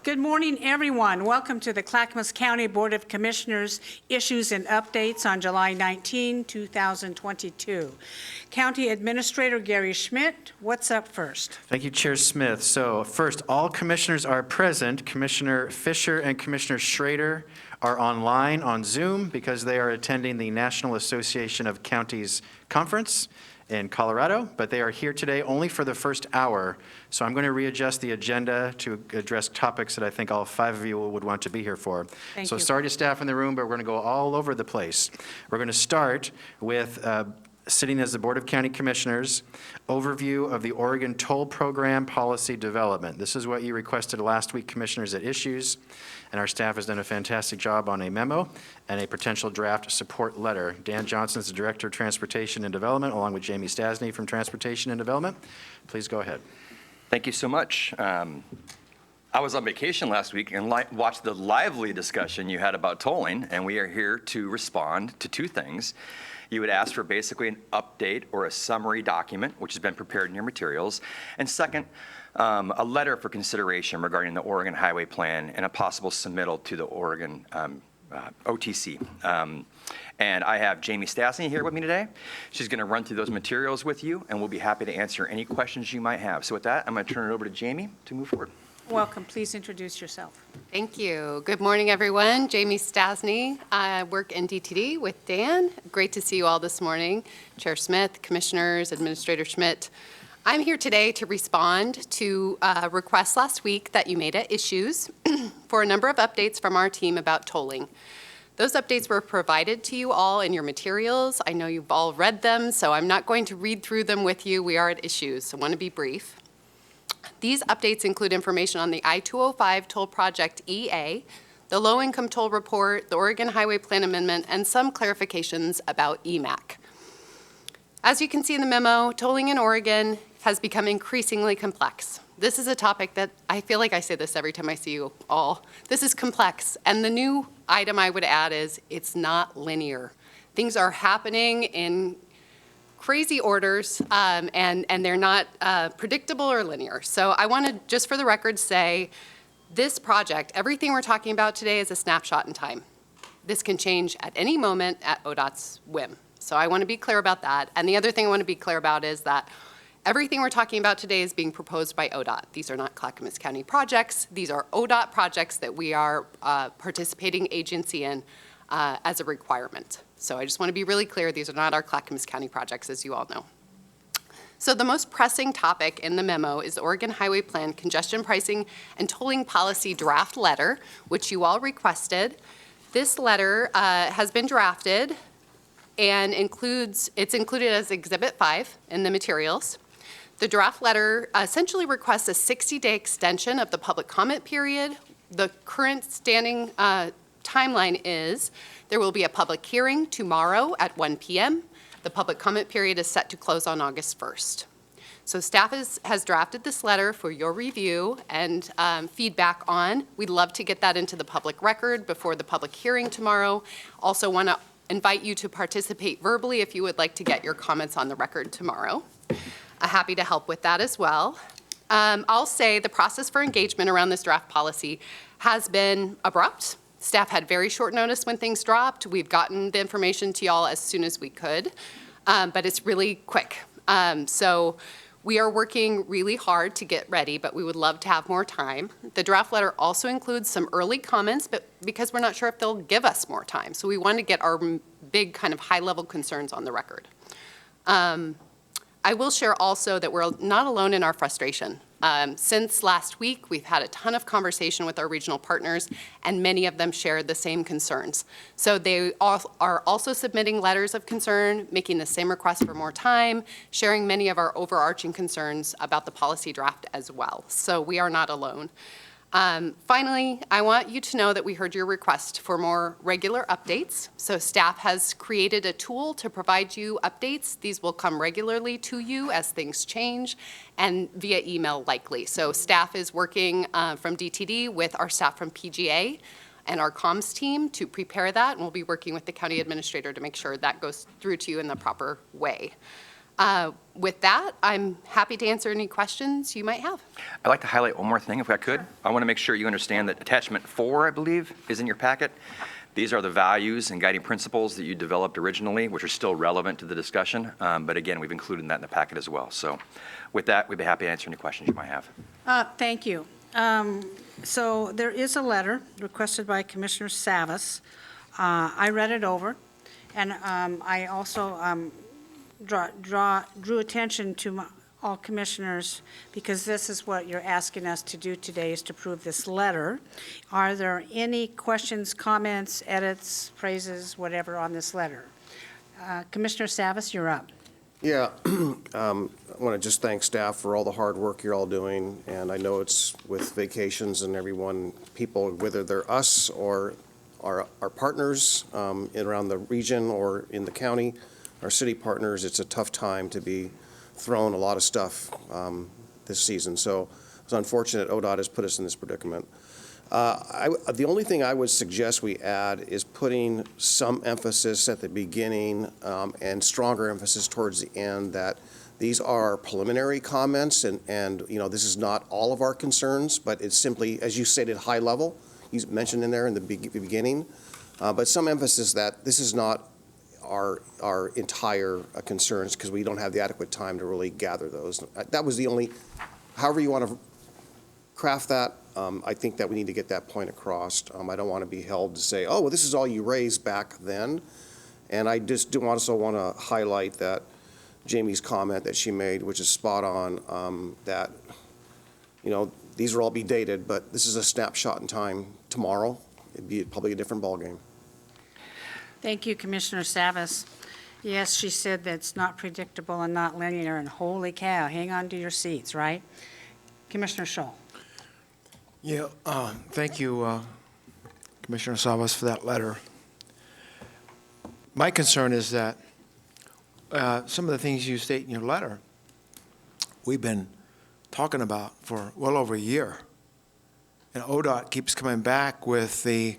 Good morning, everyone. Welcome to the Clackamas County Board of Commissioners Issues and Updates on July 19, 2022. County Administrator Gary Schmidt, what's up first? Thank you, Chair Smith. So first, all commissioners are present. Commissioner Fisher and Commissioner Schrader are online on Zoom because they are attending the National Association of Counties Conference in Colorado, but they are here today only for the first hour. So I'm going to readjust the agenda to address topics that I think all 5 of you would want to be here for. Thank so you. Sorry to staff in the room, but we're going to go all over the place. We're going to start with sitting as the Board of County Commissioners, overview of the Oregon Toll Program Policy Development. This is what you requested last week, Commissioners, at Issues, and our staff has done a fantastic job on a memo and a potential draft support letter. Dan Johnson is the Director of Transportation and Development, along with Jamie Stasny from Transportation and Development. Please go ahead. Thank you so much. I was on vacation last week and watched the lively discussion you had about tolling, and we are here to respond to two things. You would ask for basically an update or a summary document, which has been prepared in your materials. And second, a letter for consideration regarding the Oregon Highway Plan and a possible submittal to the Oregon OTC. And I have Jamie Stasny here with me today. She's going to run through those materials with you, and we'll be happy to answer any questions you might have. So with that, I'm going to turn it over to Jamie to move forward. Welcome. Please introduce yourself. Thank you. Good morning, everyone. Jamie Stasny. I work in DTD with Dan. Great to see you all this morning. Chair Smith, Commissioners, Administrator Schmidt. I'm here today to respond to requests last week that you made at Issues for a number of updates from our team about tolling. Those updates were provided to you all in your materials. I know you've all read them, so I'm not going to read through them with you. We are at Issues, so I want to be brief. These updates include information on the I-205 toll project EA, the low-income toll report, the Oregon Highway Plan Amendment, and some clarifications about EMAC. As you can see in the memo, tolling in Oregon has become increasingly complex. This is a topic that I feel like I say this every time I see you all. This is complex, and the new item I would add is it's not linear. Things are happening in crazy orders, and they're not predictable or linear. So I want to, just for the record, say this project, everything we're talking about today is a snapshot in time. This can change at any moment at ODOT's whim. So I want to be clear about that. And the other thing I want to be clear about is that everything we're talking about today is being proposed by ODOT. These are not Clackamas County projects. These are ODOT projects that we are participating agency in as a requirement. So I just want to be really clear, these are not our Clackamas County projects, as you all know. So the most pressing topic in the memo is the Oregon Highway Plan Congestion Pricing and Tolling Policy Draft Letter, which you all requested. This letter has been drafted and it's included as Exhibit 5 in the materials. The draft letter essentially requests a 60-day extension of the public comment period. The current standing timeline is there will be a public hearing tomorrow at 1 p.m. The public comment period is set to close on August 1st. So staff has drafted this letter for your review and feedback on. We'd love to get that into the public record before the public hearing tomorrow. Also want to invite you to participate verbally if you would like to get your comments on the record tomorrow. Happy to help with that as well. I'll say the process for engagement around this draft policy has been abrupt. Staff had very short notice when things dropped. We've gotten the information to y'all as soon as we could, but it's really quick. So we are working really hard to get ready, but we would love to have more time. The draft letter also includes some early comments, but because we're not sure if they'll give us more time. So we want to get our big kind of high-level concerns on the record. I will share also that we're not alone in our frustration. Since last week, we've had a ton of conversation with our regional partners, and many of them shared the same concerns. So they are also submitting letters of concern, making the same request for more time, sharing many of our overarching concerns about the policy draft as well. So we are not alone. Finally, I want you to know that we heard your request for more regular updates. So staff has created a tool to provide you updates. These will come regularly to you as things change and via email likely. So staff is working from DTD with our staff from PGA and our comms team to prepare that, and we'll be working with the county administrator to make sure that goes through to you in the proper way. With that, I'm happy to answer any questions you might have. I'd like to highlight one more thing, if I could. I want to make sure you understand that attachment 4, I believe, is in your packet. These are the values and guiding principles that you developed originally, which are still relevant to the discussion. But again, we've included that in the packet as well. So with that, we'd be happy to answer any questions you might have. Thank you. So there is a letter requested by Commissioner Savas. I read it over, and I also drew attention to all commissioners, because this is what you're asking us to do today, is to approve this letter. Are there any questions, comments, edits, praises, whatever on this letter? Commissioner Savas, you're up. Yeah, I want to just thank staff for all the hard work you're all doing, and I know it's with vacations and everyone, people, whether they're us or our partners around the region or in the county, our city partners, it's a tough time to be thrown a lot of stuff this season. So it's unfortunate ODOT has put us in this predicament. The only thing I would suggest we add is putting some emphasis at the beginning and stronger emphasis towards the end that these are preliminary comments and you know, this is not all of our concerns, but it's simply, as you stated, high level. You mentioned in there in the beginning, but some emphasis that this is not our entire concerns, because we don't have the adequate time to really gather those. That was the only, however you want to craft that, I think that we need to get that point across. I don't want to be held to say, oh, well, this is all you raised back then. And I just do also want to highlight that Jamie's comment that she made, which is spot on, that, you know, these will all be dated, but this is a snapshot in time. Tomorrow, it'd be probably a different ballgame. Thank you, Commissioner Savas. Yes, she said that's not predictable and not linear, and holy cow, hang on to your seats, right? Commissioner Scholl. Yeah, thank you, Commissioner Savas, for that letter. My concern is that some of the things you state in your letter, we've been talking about for well over a year. And ODOT keeps coming back with the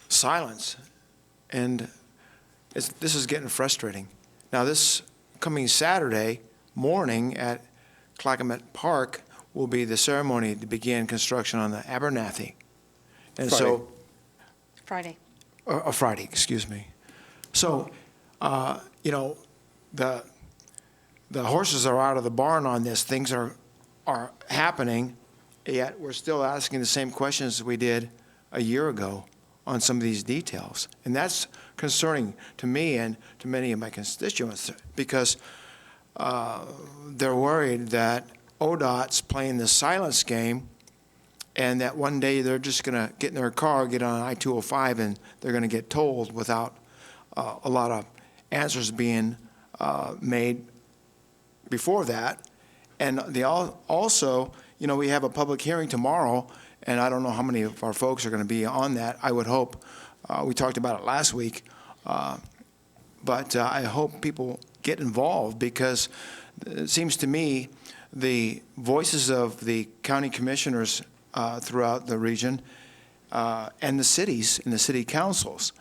silence, and this is getting frustrating. Now, this coming Saturday morning at Clackamas Park will be the ceremony to begin construction on the Abernathy. And so, Friday. Friday, excuse me. So, you know, the horses are out of the barn on this. Things are happening, yet we're still asking the same questions we did a year ago on some of these details. And that's concerning to me and to many of my constituents, because they're worried that ODOT's playing the silence game, and that one day they're just going to get in their car, get on I-205, and they're going to get told without a lot of answers being made before that. And they also, you know, we have a public hearing tomorrow, and I don't know how many of our folks are going to be on that. I would hope, we talked about it last week, but I hope people get involved, because it seems to me the voices of the county commissioners throughout the region and the cities and the city councils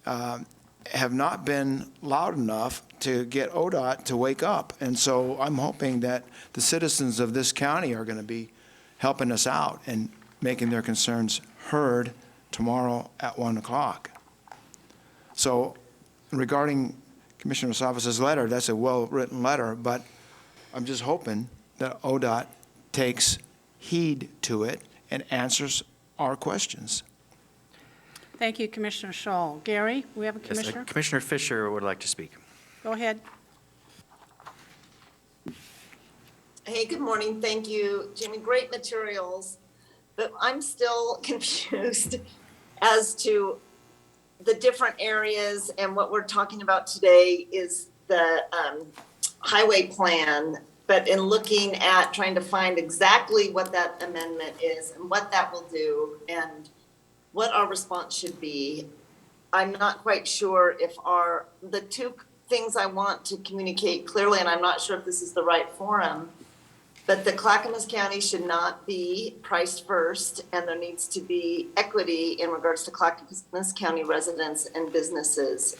have not been loud enough to get ODOT to wake up. And so I'm hoping that the citizens of this county are going to be helping us out and making their concerns heard tomorrow at 1 o'clock. So regarding Commissioner Savas' letter, that's a well-written letter, but I'm just hoping that ODOT takes heed to it and answers our questions. Thank you, Commissioner Scholl. Gary, we have a Yes, commissioner? Commissioner Fisher would like to speak. Go ahead. Hey, good morning. Thank you, Jamie. Great materials, but I'm still confused as to the different areas, and what we're talking about today is the highway plan. But in looking at trying to find exactly what that amendment is and what that will do and what our response should be, I'm not quite sure if the two things I want to communicate clearly, and I'm not sure if this is the right forum, but the Clackamas County should not be priced first, and there needs to be equity in regards to Clackamas County residents and businesses.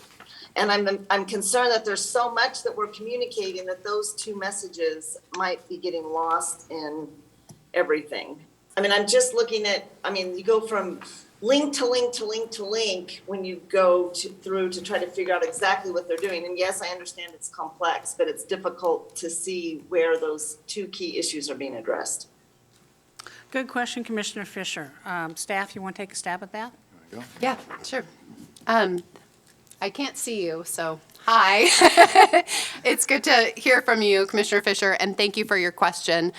And I'm concerned that there's so much that we're communicating that those two messages might be getting lost in everything. I mean, I'm just looking at, I mean, you go from link to link to link to link when you go through to try to figure out exactly what they're doing. And yes, I understand it's complex, but it's difficult to see where those two key issues are being addressed. Good question, Commissioner Fisher. Staff, you want to take a stab at that? Yeah, sure. I can't see you, so hi. It's good to hear from you, Commissioner Fisher, and thank you for your question.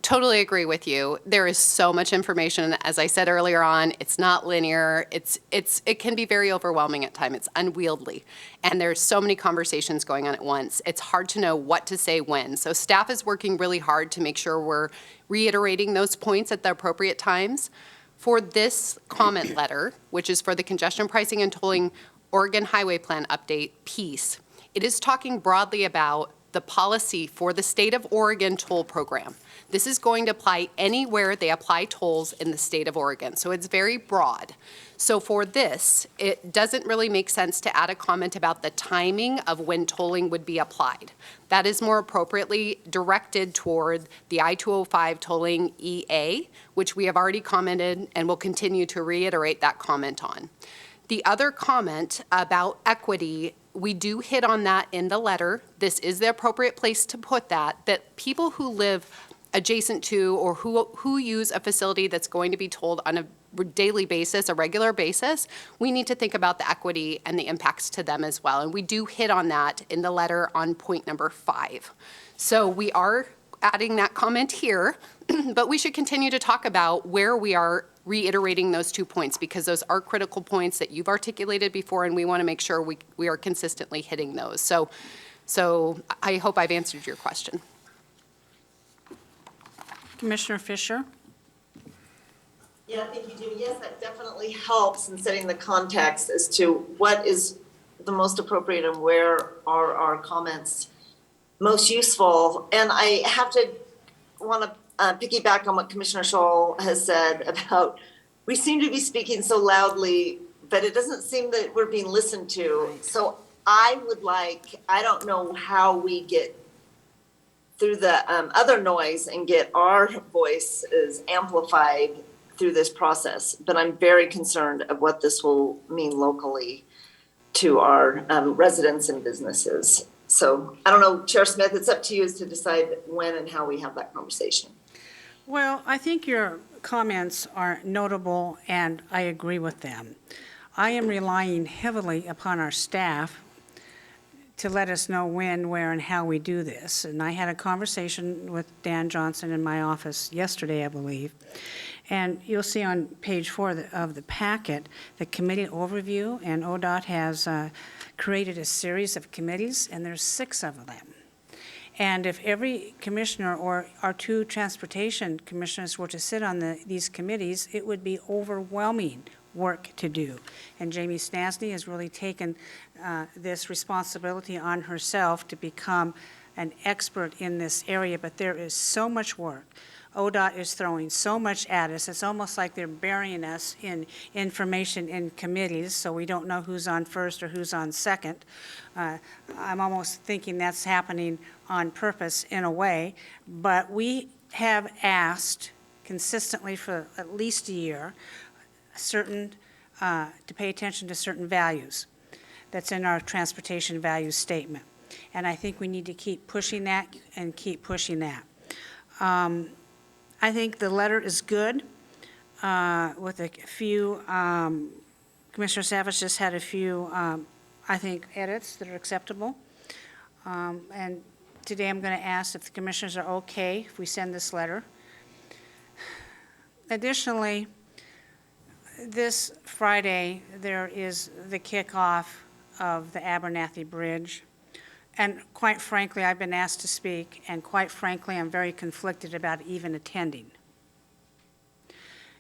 Totally agree with you. There is so much information. As I said earlier on, it's not linear. It can be very overwhelming at times. It's unwieldy. And there's so many conversations going on at once. It's hard to know what to say when. So staff is working really hard to make sure we're reiterating those points at the appropriate times. For this comment letter, which is for the congestion pricing and tolling Oregon Highway Plan update piece, it is talking broadly about the policy for the state of Oregon toll program. This is going to apply anywhere they apply tolls in the state of Oregon, so it's very broad. So for this, it doesn't really make sense to add a comment about the timing of when tolling would be applied. That is more appropriately directed toward the I-205 tolling EA, which we have already commented and will continue to reiterate that comment on. The other comment about equity, we do hit on that in the letter. This is the appropriate place to put that people who live adjacent to or who use a facility that's going to be tolled on a daily basis, a regular basis, we need to think about the equity and the impacts to them as well. And we do hit on that in the letter on point number 5. So we are adding that comment here, but we should continue to talk about where we are reiterating those 2 points, because those are critical points that you've articulated before, and we want to make sure we are consistently hitting those. So I hope I've answered your question. Commissioner Fisher? Yeah, thank you, Judy. Yes, that definitely helps in setting the context as to what is the most appropriate and where are our comments most useful. And I have to want to piggyback on what Commissioner Scholl has said about we seem to be speaking so loudly, but it doesn't seem that we're being listened to. Right. So I don't know how we get through the other noise and get our voices amplified through this process. But I'm very concerned of what this will mean locally to our residents and businesses. So I don't know, Chair Smith, it's up to you to decide when and how we have that conversation. Well, I think your comments are notable, and I agree with them. I am relying heavily upon our staff to let us know when, where, and how we do this. And I had a conversation with Dan Johnson in my office yesterday, I believe. And you'll see on page 4 of the packet, the committee overview, and ODOT has created a series of committees, and there's 6 of them. And if every commissioner or our 2 transportation commissioners were to sit on these committees, it would be overwhelming work to do. And Jamie Stasny has really taken this responsibility on herself to become an expert in this area, but there is so much work. ODOT is throwing so much at us. It's almost like they're burying us in information in committees, so we don't know who's on first or who's on second. I'm almost thinking that's happening on purpose in a way, but we have asked consistently for at least a year to pay attention to certain values that's in our transportation values statement. And I think we need to keep pushing that and keep pushing that. I think the letter is good with a few, Commissioner Savage just had a few, I think, edits that are acceptable. And today I'm going to ask if the commissioners are okay if we send this letter. Additionally, this Friday, there is the kickoff of the Abernathy Bridge. And quite frankly, I've been asked to speak, and quite frankly, I'm very conflicted about even attending.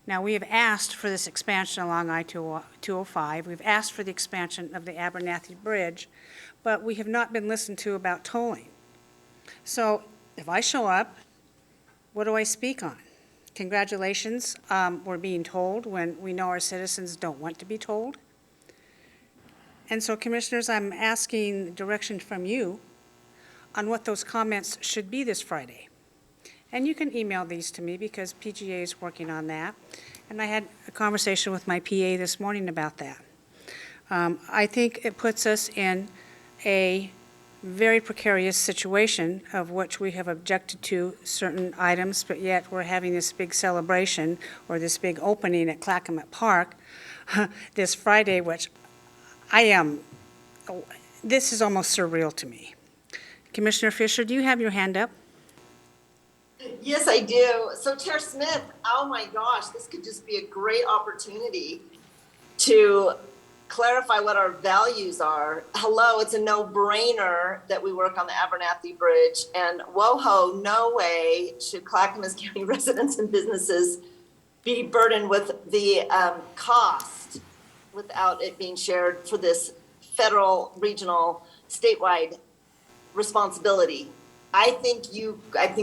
Now, we have asked for this expansion along I-205. We've asked for the expansion of the Abernathy Bridge, but we have not been listened to about tolling. So if I show up, what do I speak on? Congratulations, we're being told when we know our citizens don't want to be told. And so, Commissioners, I'm asking direction from you on what those comments should be this Friday. And you can email these to me because PGA is working on that. And I had a conversation with my PA this morning about that. I think it puts us in a very precarious situation of which we have objected to certain items, but yet we're having this big celebration or this big opening at Clackamas Park this Friday, which this is almost surreal to me. Commissioner Fisher, do you have your hand up? Yes, I do. So Chair Smith, oh my gosh, this could just be a great opportunity to clarify what our values are. Hello, it's a no-brainer that we work on the Abernathy Bridge, and whoa-ho, no way should Clackamas County residents and businesses be burdened with the cost without it being shared for this federal, regional, statewide responsibility. I think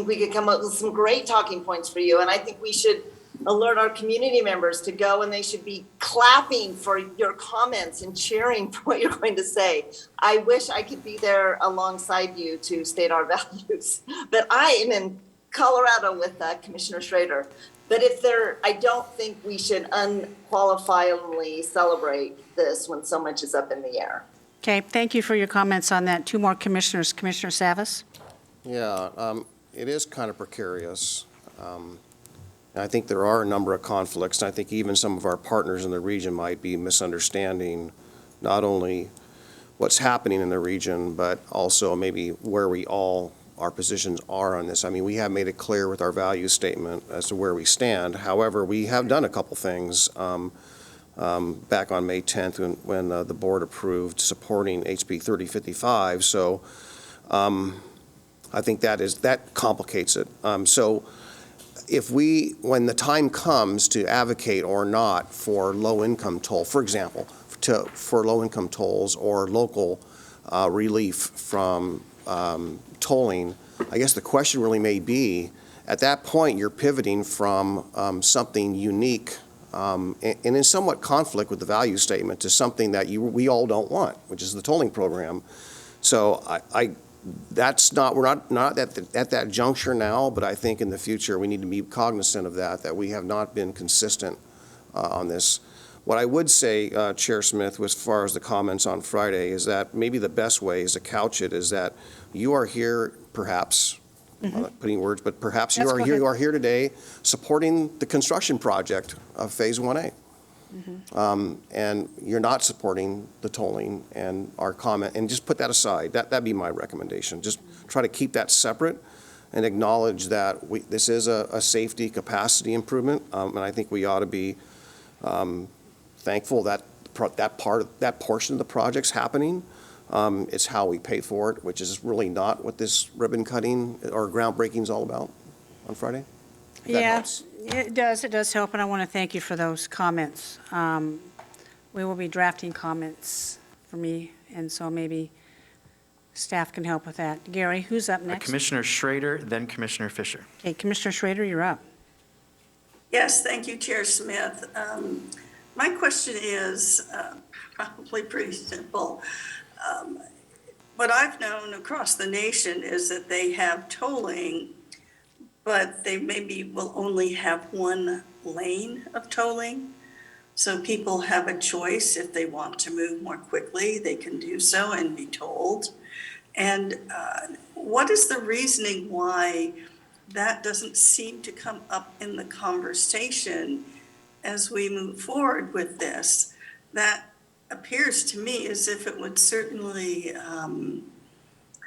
we could come up with some great talking points for you, and I think we should alert our community members to go, and they should be clapping for your comments and cheering for what you're going to say. I wish I could be there alongside you to state our values, but I am in Colorado with Commissioner Schrader. But I don't think we should unqualifiedly celebrate this when so much is up in the air. Okay, thank you for your comments on that. Two more commissioners. Commissioner Savas? Yeah, it is kind of precarious. And I think there are a number of conflicts, and I think even some of our partners in the region might be misunderstanding not only what's happening in the region, but also maybe where our positions are on this. I mean, we have made it clear with our value statement as to where we stand. However, we have done a couple things back on May 10th when the board approved supporting HB 3055. So I think that complicates it. So when the time comes to advocate or not for low-income toll, for example, for low-income tolls or local relief from tolling, I guess the question really may be, at that point, you're pivoting from something unique and in somewhat conflict with the value statement to something that we all don't want, which is the tolling program. So we're not at that juncture now, but I think in the future we need to be cognizant of that we have not been consistent on this. What I would say, Chair Smith, as far as the comments on Friday, is that maybe the best way is to couch it is that you are here, perhaps, I'm not putting words, but perhaps you are here today supporting the construction project of Phase 1A. And you're not supporting the tolling and our comment, and just put that aside. That'd be my recommendation. Just try to keep that separate and acknowledge that this is a safety capacity improvement, and I think we ought to be thankful that that portion of the project's happening. It's how we pay for it, which is really not what this ribbon cutting or groundbreaking is all about on Friday. If that helps. It does help, and I want to thank you for those comments. We will be drafting comments for me, and so maybe staff can help with that. Gary, who's up next? Commissioner Schrader, then Commissioner Fisher. Okay, Commissioner Schrader, you're up. Yes, thank you, Chair Smith. My question is probably pretty simple. What I've known across the nation is that they have tolling, but they maybe will only have one lane of tolling. So people have a choice. If they want to move more quickly, they can do so and be told. And what is the reasoning why that doesn't seem to come up in the conversation as we move forward with this? That appears to me as if it would certainly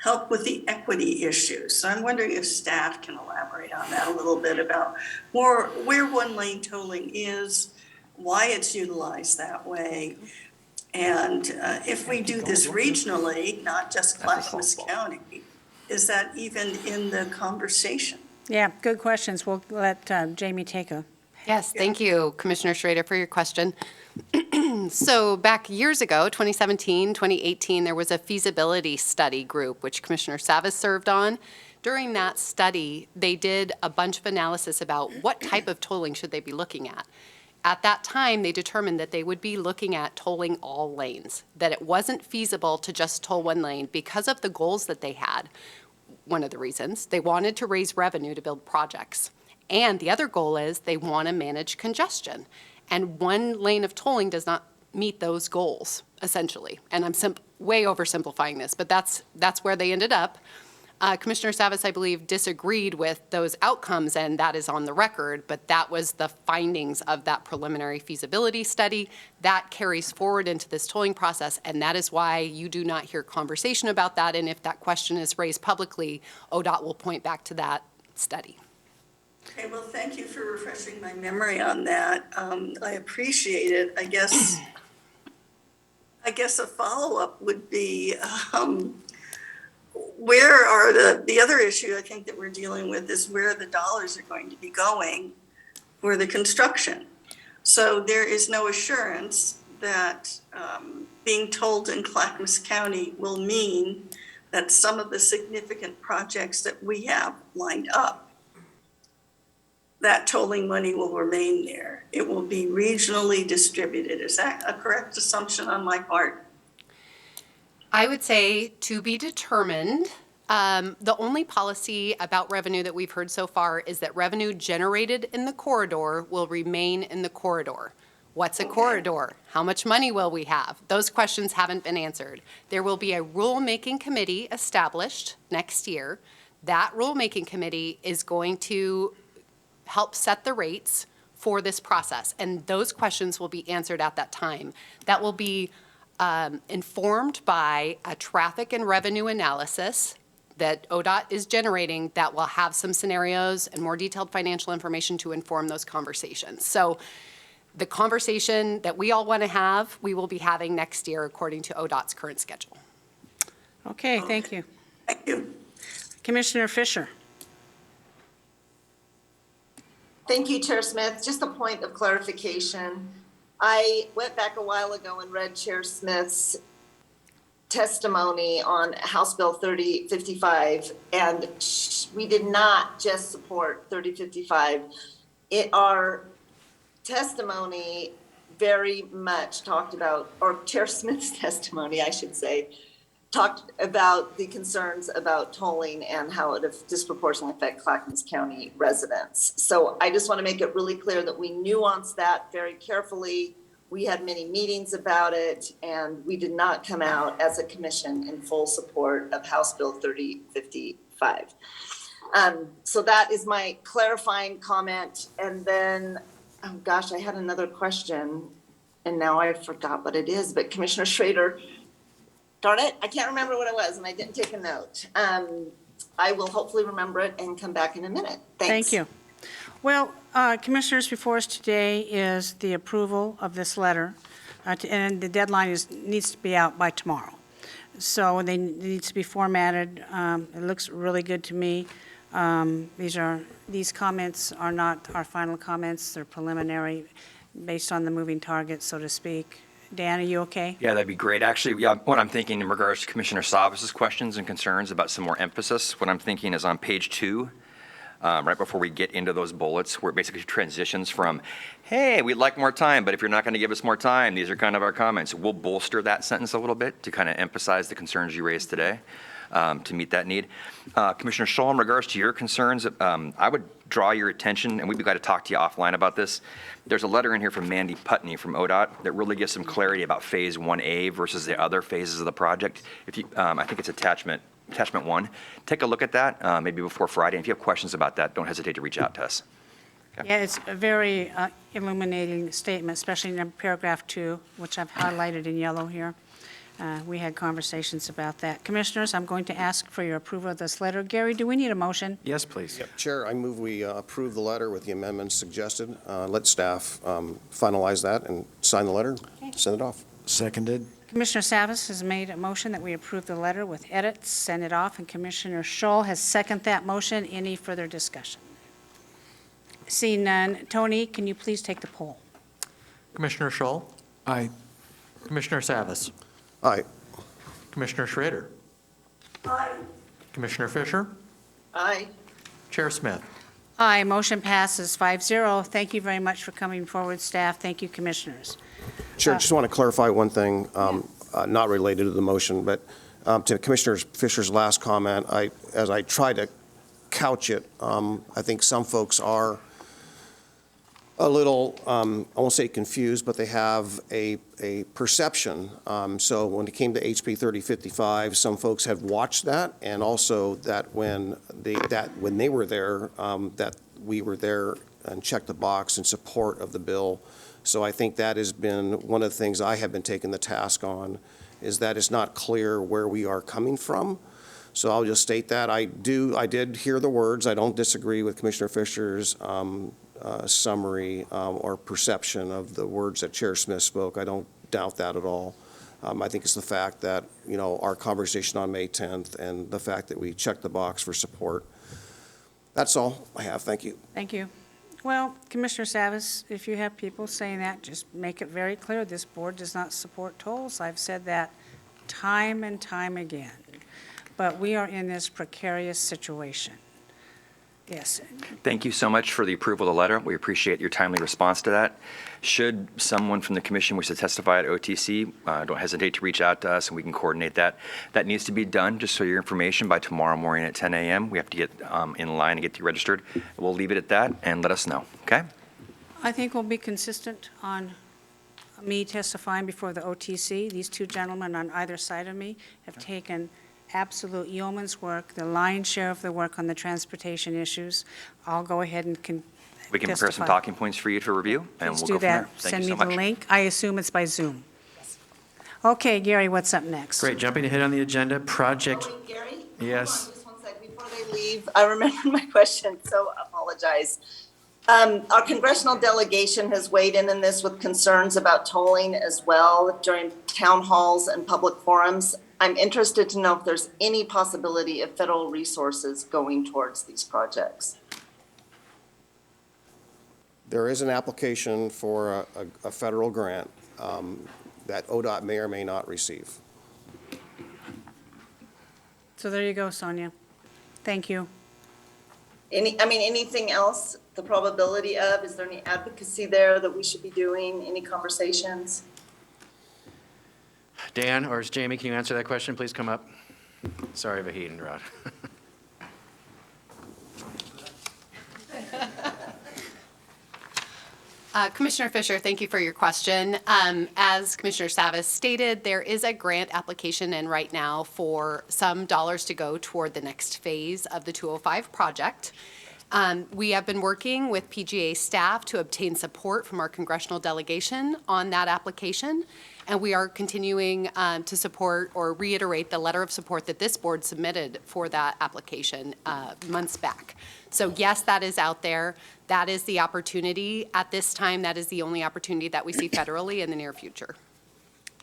help with the equity issues. So I'm wondering if staff can elaborate on that a little bit about more where one lane tolling is, why it's utilized that way. And if we do this regionally, not just Clackamas County, is that even in the conversation? Yeah, good questions. We'll let Jamie take a. Yes, thank you, Commissioner Schrader, for your question. So back years ago, 2017, 2018, there was a feasibility study group, which Commissioner Savas served on. During that study, they did a bunch of analysis about what type of tolling should they be looking at. At that time, they determined that they would be looking at tolling all lanes, that it wasn't feasible to just toll one lane because of the goals that they had. One of the reasons, they wanted to raise revenue to build projects. And the other goal is they want to manage congestion. And one lane of tolling does not meet those goals, essentially. And I'm way oversimplifying this, but that's where they ended up. Commissioner Savas, I believe, disagreed with those outcomes, and that is on the record, but that was the findings of that preliminary feasibility study. That carries forward into this tolling process, and that is why you do not hear conversation about that, and if that question is raised publicly, ODOT will point back to that study. Okay, well, thank you for refreshing my memory on that. I appreciate it. I guess a follow-up would be, where are the other issue I think that we're dealing with is where the dollars are going to be going for the construction. So there is no assurance that being told in Clackamas County will mean that some of the significant projects that we have lined up, that tolling money will remain there. It will be regionally distributed. Is that a correct assumption on my part? I would say to be determined. The only policy about revenue that we've heard so far is that revenue generated in the corridor will remain in the corridor. What's a corridor? How much money will we have? Those questions haven't been answered. There will be a rulemaking committee established next year. That rulemaking committee is going to help set the rates for this process, and those questions will be answered at that time. That will be informed by a traffic and revenue analysis that ODOT is generating that will have some scenarios and more detailed financial information to inform those conversations. So the conversation that we all want to have, we will be having next year according to ODOT's current schedule. Okay, thank you. Thank you. Commissioner Fisher. Thank you, Chair Smith. Just a point of clarification. I went back a while ago and read Chair Smith's testimony on House Bill 3055, and we did not just support 3055. Our testimony very much talked about, or Chair Smith's testimony, I should say, talked about the concerns about tolling and how it would disproportionately affect Clackamas County residents. So I just want to make it really clear that we nuanced that very carefully. We had many meetings about it, and we did not come out as a commission in full support of House Bill 3055. So that is my clarifying comment. And then, oh gosh, I had another question, and now I forgot what it is, but Commissioner Schrader, darn it, I can't remember what it was, and I didn't take a note. I will hopefully remember it and come back in a minute. Thanks. Thank you. Well, Commissioners, before us today is the approval of this letter, and the deadline needs to be out by tomorrow. So it needs to be formatted. It looks really good to me. These comments are not our final comments. They're preliminary based on the moving target, so to speak. Dan, are you okay? Yeah, that'd be great. Actually, yeah, what I'm thinking in regards to Commissioner Savas's questions and concerns about some more emphasis, what I'm thinking is on page 2, right before we get into those bullets, where it basically transitions from, hey, we'd like more time, but if you're not going to give us more time, these are kind of our comments. We'll bolster that sentence a little bit to kind of emphasize the concerns you raised today to meet that need. Commissioner Scholl, in regards to your concerns, I would draw your attention, and we'd be glad to talk to you offline about this. There's a letter in here from Mandy Putney from ODOT that really gives some clarity about Phase 1A versus the other phases of the project. If you, I think it's attachment 1. Take a look at that maybe before Friday. And if you have questions about that, don't hesitate to reach out to us. Okay. Yeah, it's a very illuminating statement, especially in paragraph 2, which I've highlighted in yellow here. We had conversations about that. Commissioners, I'm going to ask for your approval of this letter. Gary, do we need a motion? Yes, please. Chair, I move we approve the letter with the amendments suggested. Let staff finalize that and sign the letter, send it off. Seconded. Commissioner Savas has made a motion that we approve the letter with edits, send it off, and Commissioner Scholl has seconded that motion. Any further discussion? Seeing none, Tony, can you please take the poll? Commissioner Scholl, Aye. Commissioner Savas, Aye. Commissioner Schrader, Aye. Commissioner Fisher, Aye. Chair Smith. Aye, motion passes 5-0. Thank you very much for coming forward, staff. Thank you, commissioners. Chair, just want to clarify one thing, not related to the motion, but to Commissioner Fisher's last comment, as I try to couch it, I think some folks are a little, I won't say confused, but they have a perception. So when it came to HB 3055, some folks have watched that, and also that when they were there, that we were there and checked the box in support of the bill. So I think that has been one of the things I have been taking the task on, is that it's not clear where we are coming from. So I'll just state that. I did hear the words. I don't disagree with Commissioner Fisher's summary or perception of the words that Chair Smith spoke. I don't doubt that at all. I think it's the fact that, our conversation on May 10th and the fact that we checked the box for support. That's all I have. Thank you. Thank you. Well, Commissioner Savas, if you have people saying that, just make it very clear, this board does not support tolls. I've said that time and time again. But we are in this precarious situation. Yes. Thank you so much for the approval of the letter. We appreciate your timely response to that. Should someone from the commission wish to testify at OTC, don't hesitate to reach out to us and we can coordinate that. That needs to be done, just so your information, by tomorrow morning at 10 a.m. We have to get in line and get you registered. We'll leave it at that and let us know, okay? I think we'll be consistent on me testifying before the OTC. These two gentlemen on either side of me have taken absolute yeoman's work, the lion's share of the work on the transportation issues. I'll go ahead and We can prepare some testify. talking points for you to review, and Please we'll do go from there. that. Thank Send you me so the much. link. I assume it's by Zoom. Okay, Gary, what's up next? Great, jumping ahead on the agenda, project, Oh, wait, Gary? Yes. Hold on just one sec before they leave. I remember my question, so I apologize. Our congressional delegation has weighed in this with concerns about tolling as well during town halls and public forums. I'm interested to know if there's any possibility of federal resources going towards these projects. There is an application for a federal grant that ODOT may or may not receive. So there you go, Sonia. Thank you. Anything else, the probability of, is there any advocacy there that we should be doing, any conversations? Dan or Jamie, can you answer that question? Please come up. Sorry, Vahid and Rod. Commissioner Fisher, thank you for your question. As Commissioner Savas stated, there is a grant application in right now for some dollars to go toward the next phase of the 205 project. We have been working with PGA staff to obtain support from our congressional delegation on that application, and we are continuing to support or reiterate the letter of support that this board submitted for that application months back. So yes, that is out there. That is the opportunity. At this time, that is the only opportunity that we see federally in the near future.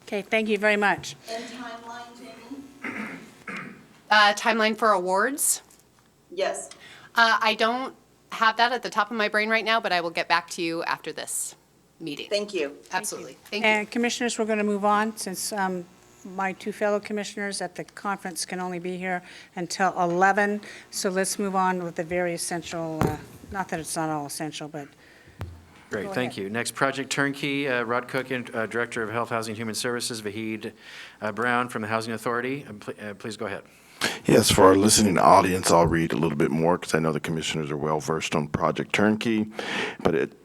Okay, thank you very much. And timeline, Jamie? Timeline for awards? Yes. I don't have that at the top of my brain right now, but I will get back to you after this meeting. Thank you. Absolutely. Thank you. And commissioners, we're going to move on since my two fellow commissioners at the conference can only be here until 11. So let's move on with the very essential, not that it's not all essential, but Great, Go thank ahead. you. Next, Project Turnkey, Rod Cook, Director of Health, Housing, and Human Services, Vahid Brown from the Housing Authority. Please go ahead. Yes, for our listening audience, I'll read a little bit more because I know the commissioners are well versed on Project Turnkey.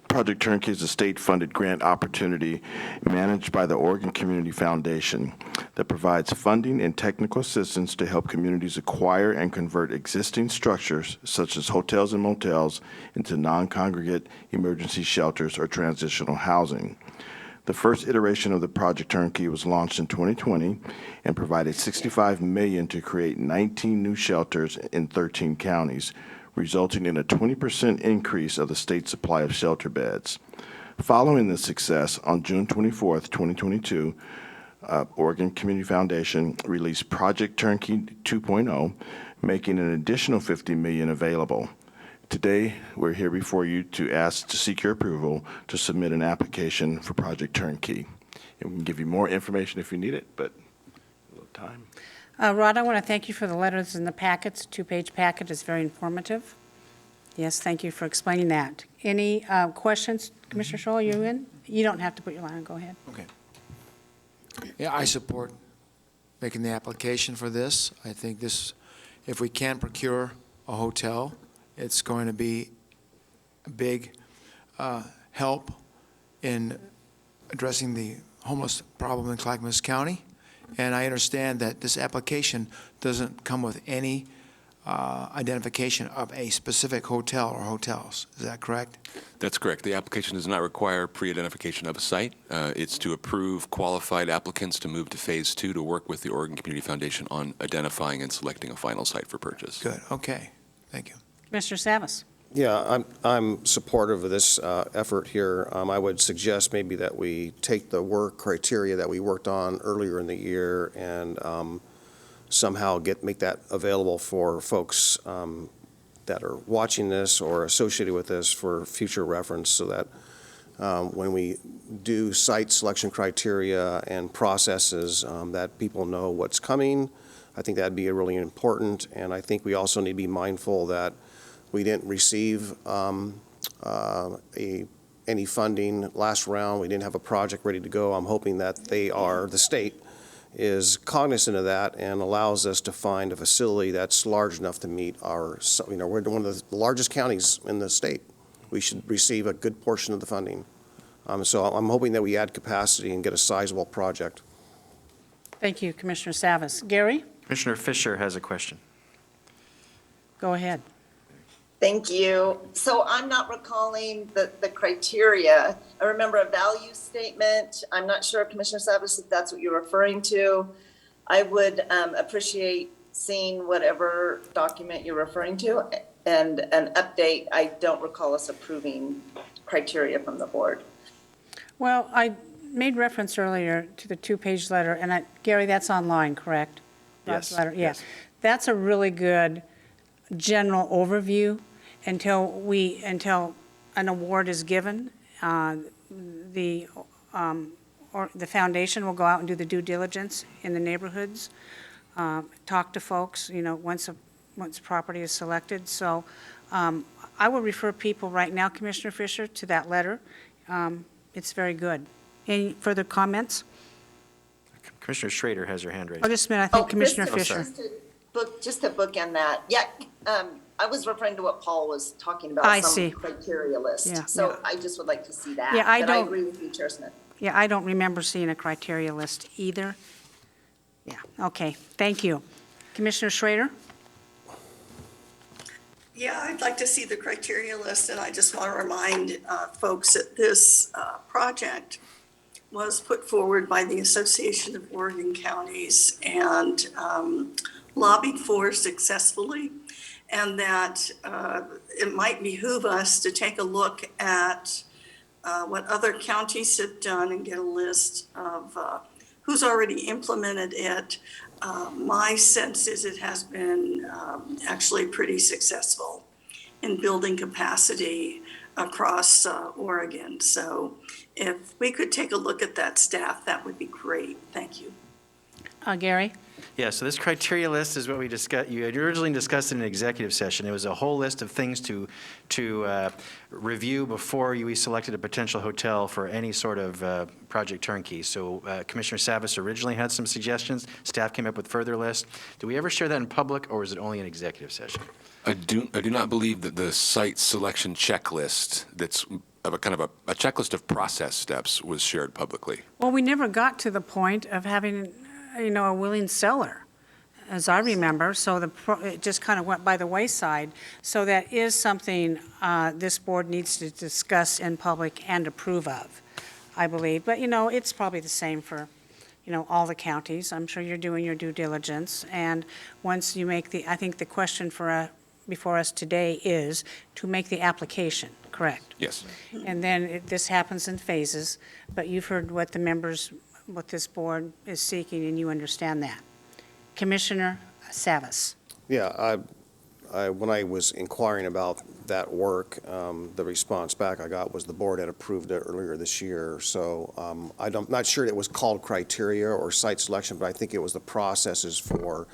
Project Turnkey is a state-funded grant opportunity managed by the Oregon Community Foundation that provides funding and technical assistance to help communities acquire and convert existing structures, such as hotels and motels, into non-congregate emergency shelters or transitional housing. The first iteration of the Project Turnkey was launched in 2020 and provided $65 million to create 19 new shelters in 13 counties, resulting in a 20% increase of the state's supply of shelter beds. Following this success, on June 24, 2022, Oregon Community Foundation released Project Turnkey 2.0, making an additional $50 million available. Today, we're here before you to seek your approval to submit an application for Project Turnkey. And we can give you more information if you need it, but a little time. Rod, I want to thank you for the letters in the packets. A two-page packet is very informative. Yes, thank you for explaining that. Any questions? Commissioner Scholl, are you in? You don't have to put your line on, go ahead. Okay. Yeah, I support making the application for this. I think this, if we can procure a hotel, it's going to be a big help in addressing the homeless problem in Clackamas County. And I understand that this application doesn't come with any identification of a specific hotel or hotels. Is that correct? That's correct. The application does not require pre-identification of a site. It's to approve qualified applicants to move to Phase 2 to work with the Oregon Community Foundation on identifying and selecting a final site for purchase. Good, okay. Thank you. Commissioner Savas. Yeah, I'm supportive of this effort here. I would suggest maybe that we take the work criteria that we worked on earlier in the year and somehow make that available for folks that are watching this or associated with this for future reference, so that when we do site selection criteria and processes, that people know what's coming. I think that'd be really important, and I think we also need to be mindful that we didn't receive any funding last round. We didn't have a project ready to go. I'm hoping that the state is cognizant of that and allows us to find a facility that's large enough to meet our, we're one of the largest counties in the state. We should receive a good portion of the funding. So I'm hoping that we add capacity and get a sizable project. Thank you, Commissioner Savas. Gary, Commissioner Fisher has a question. go ahead. Thank you. So I'm not recalling the criteria. I remember a value statement. I'm not sure, Commissioner Savas, if that's what you're referring to. I would appreciate seeing whatever document you're referring to and an update. I don't recall us approving criteria from the board. Well, I made reference earlier to the two-page letter, and Gary, that's online, correct? Rob's Yes, letter? Yeah. yes. That's a really good general overview until an award is given. The foundation will go out and do the due diligence in the neighborhoods, talk to folks, once property is selected. So I will refer people right now, Commissioner Fisher, to that letter. It's very good. Any further comments? Commissioner Schrader has her hand raised. Oh, just a minute, I think Commissioner just Fisher. Just to bookend that. Yeah, I was referring to what Paul was talking about. I some see. criteria list. Yeah, So yeah. I just would like to see that. Yeah, I But don't- agree with you, Chair Smith. Yeah, I don't remember seeing a criteria list either. Yeah, okay, thank you. Commissioner Schrader? Yeah, I'd like to see the criteria list, and I just want to remind folks that this project was put forward by the Association of Oregon Counties and lobbied for successfully, and that it might behoove us to take a look at what other counties have done and get a list of who's already implemented it. My sense is it has been actually pretty successful in building capacity across Oregon. So if we could take a look at that, staff, that would be great. Thank you. Gary? Yeah, so this criteria list is what we discussed, you had originally discussed in an executive session. It was a whole list of things to review before we selected a potential hotel for any sort of project turnkey. So Commissioner Savas originally had some suggestions. Staff came up with further lists. Do we ever share that in public, or is it only an executive session? I do not believe that the site selection checklist that's of a kind of a checklist of process steps was shared publicly. Well, we never got to the point of having, a willing seller, as I remember, so it just kind of went by the wayside. So that is something this board needs to discuss in public and approve of, I believe. But, it's probably the same for, all the counties. I'm sure you're doing your due diligence. And once you make I think the question before us today is to make the application, correct? Yes. And then this happens in phases, but you've heard what this board is seeking, and you understand that. Commissioner Savas. Yeah, when I was inquiring about that work. The response back I got was the board had approved it earlier this year. So I'm not sure it was called criteria or site selection, but I think it was the processes for,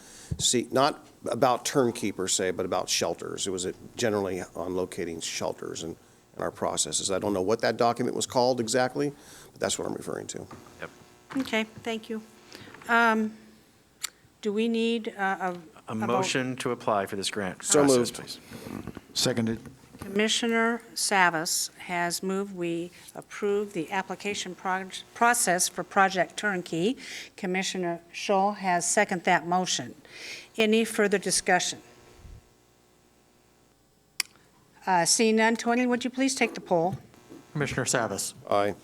not about turnkey per se, but about shelters. It was generally on locating shelters and our processes. I don't know what that document was called exactly, but that's what I'm referring to. Okay, thank you. Do we need a A vote? motion to apply for this grant So process, moved. please. Seconded. Commissioner Savas has moved we approve the application process for Project Turnkey. Commissioner Scholl has seconded that motion. Any further discussion? Seeing none, Tony, would you please take the poll? Commissioner Savas, Aye.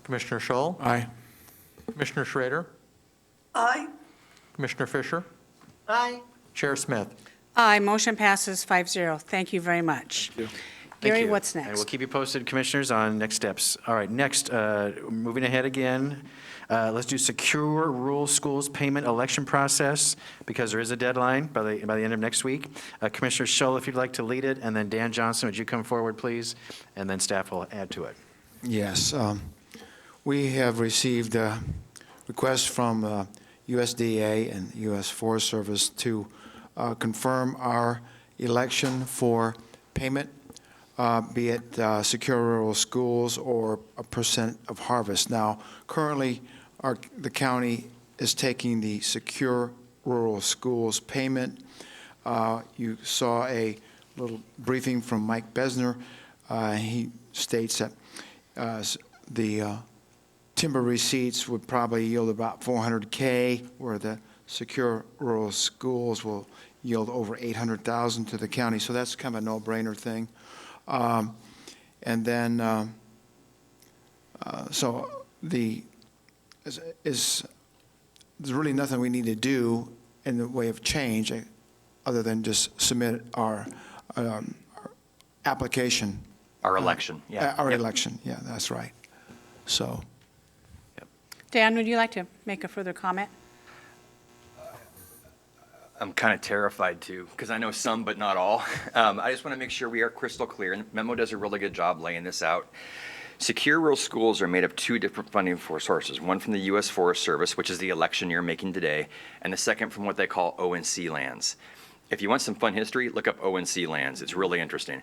Commissioner Scholl, Aye. Commissioner Schrader, Aye. Commissioner Fisher, Aye. Chair Smith. Aye, motion passes 5-0. Thank you very much. Thank Gary, you. what's And we'll next? keep you posted, commissioners, on next steps. All right, next, moving ahead again, let's do secure rural schools payment election process, because there is a deadline by the end of next week. Commissioner Scholl, if you'd like to lead it, and then Dan Johnson, would you come forward, please? And then staff will add to it. Yes. We have received requests from USDA and U.S. Forest Service to confirm our election for payment, be it secure rural schools or a percent of harvest. Now, currently, the county is taking the secure rural schools payment. You saw a little briefing from Mike Besner. He states that the timber receipts would probably yield about $400K, where the secure rural schools will yield over $800,000 to the county. So that's kind of a no-brainer thing. And then, so there's really nothing we need to do in the way of change other than just submit our application. Our election, yeah. Our Yep. election, yeah, that's right. So, Dan, would you like to make a further comment? I'm kind of terrified too, because I know some, but not all. I just want to make sure we are crystal clear, and Memo does a really good job laying this out. Secure rural schools are made of two different funding sources, one from the U.S. Forest Service, which is the election you're making today, and the second from what they call ONC lands. If you want some fun history, look up ONC lands. It's really interesting.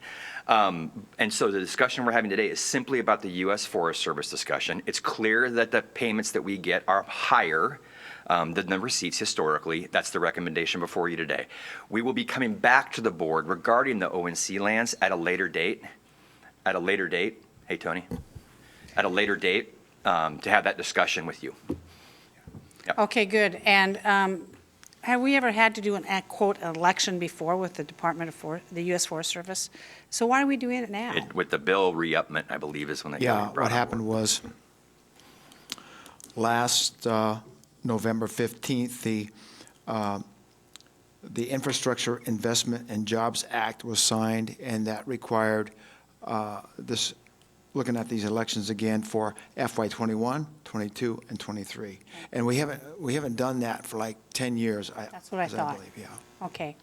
And so the discussion we're having today is simply about the U.S. Forest Service discussion. It's clear that the payments that we get are higher than the receipts historically. That's the recommendation before you today. We will be coming back to the board regarding the ONC lands at a later date. At a later date. Hey, Tony. At a later date to have that discussion with you. Okay, good. And have we ever had to do an, quote, election before with the Department of the U.S. Forest Service? So why are we doing it now? With the bill re-upment, I believe, is when they yeah, brought what it happened was last November 15th, the Infrastructure Investment and Jobs Act was signed, and that required looking at these elections again for FY '21, '22, and '23. And we haven't done that for like 10 years. That's what I thought. believe, yeah. Okay.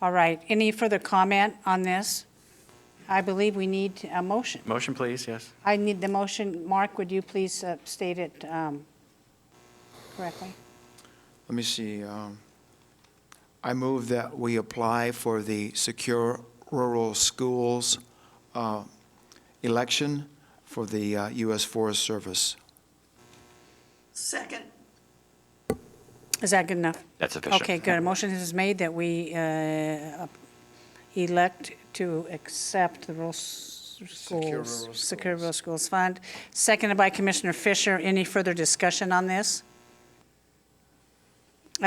All right. Any further comment on this? I believe we need a motion. Motion, please, yes. I need the motion. Mark, would you please state it correctly? Let me see. I move that we apply for the Secure Rural Schools election for the U.S. Forest Service. Second. Is that good enough? That's official. Okay, good. A motion is made that we elect to accept the rural schools, Secure Rural Schools Fund. Seconded by Commissioner Fisher. Any further discussion on this?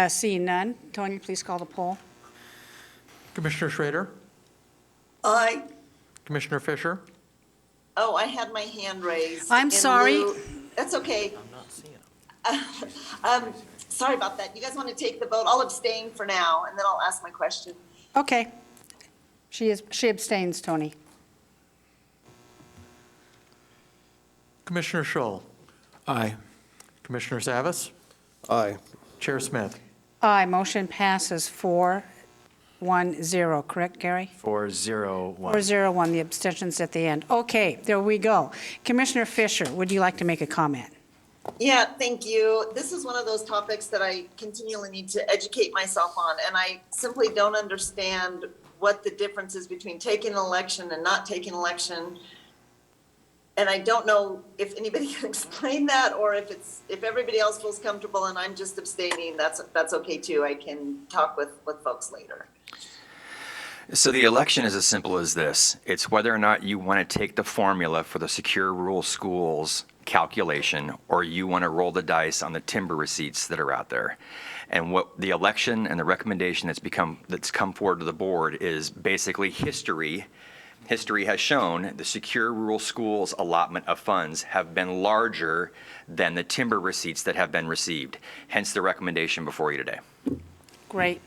Seeing none. Tony, please call the poll. Commissioner Schrader, Aye. Commissioner Fisher, Oh, I had my hand raised. I'm in sorry. That's okay. I'm not seeing it. Sorry about that. You guys want to take the vote? I'll abstain for now, and then I'll ask my question. Okay. She abstains, Tony. Commissioner Scholl, Aye. Commissioner Savas, Aye. Chair Smith. Aye, motion passes 4-0. 4-0, correct, Gary? 401. 4-0-1, the abstentions at the end. Okay, there we go. Commissioner Fisher, would you like to make a comment? Yeah, thank you. This is one of those topics that I continually need to educate myself on, and I simply don't understand what the difference is between taking an election and not taking an election. And I don't know if anybody can explain that, or if everybody else feels comfortable and I'm just abstaining, that's okay too. I can talk with folks later. So the election is as simple as this. It's whether or not you want to take the formula for the secure rural schools calculation, or you want to roll the dice on the timber receipts that are out there. And what the election and the recommendation that's come forward to the board is basically history. History has shown the secure rural schools allotment of funds have been larger than the timber receipts that have been received. Hence the recommendation before you today. Great.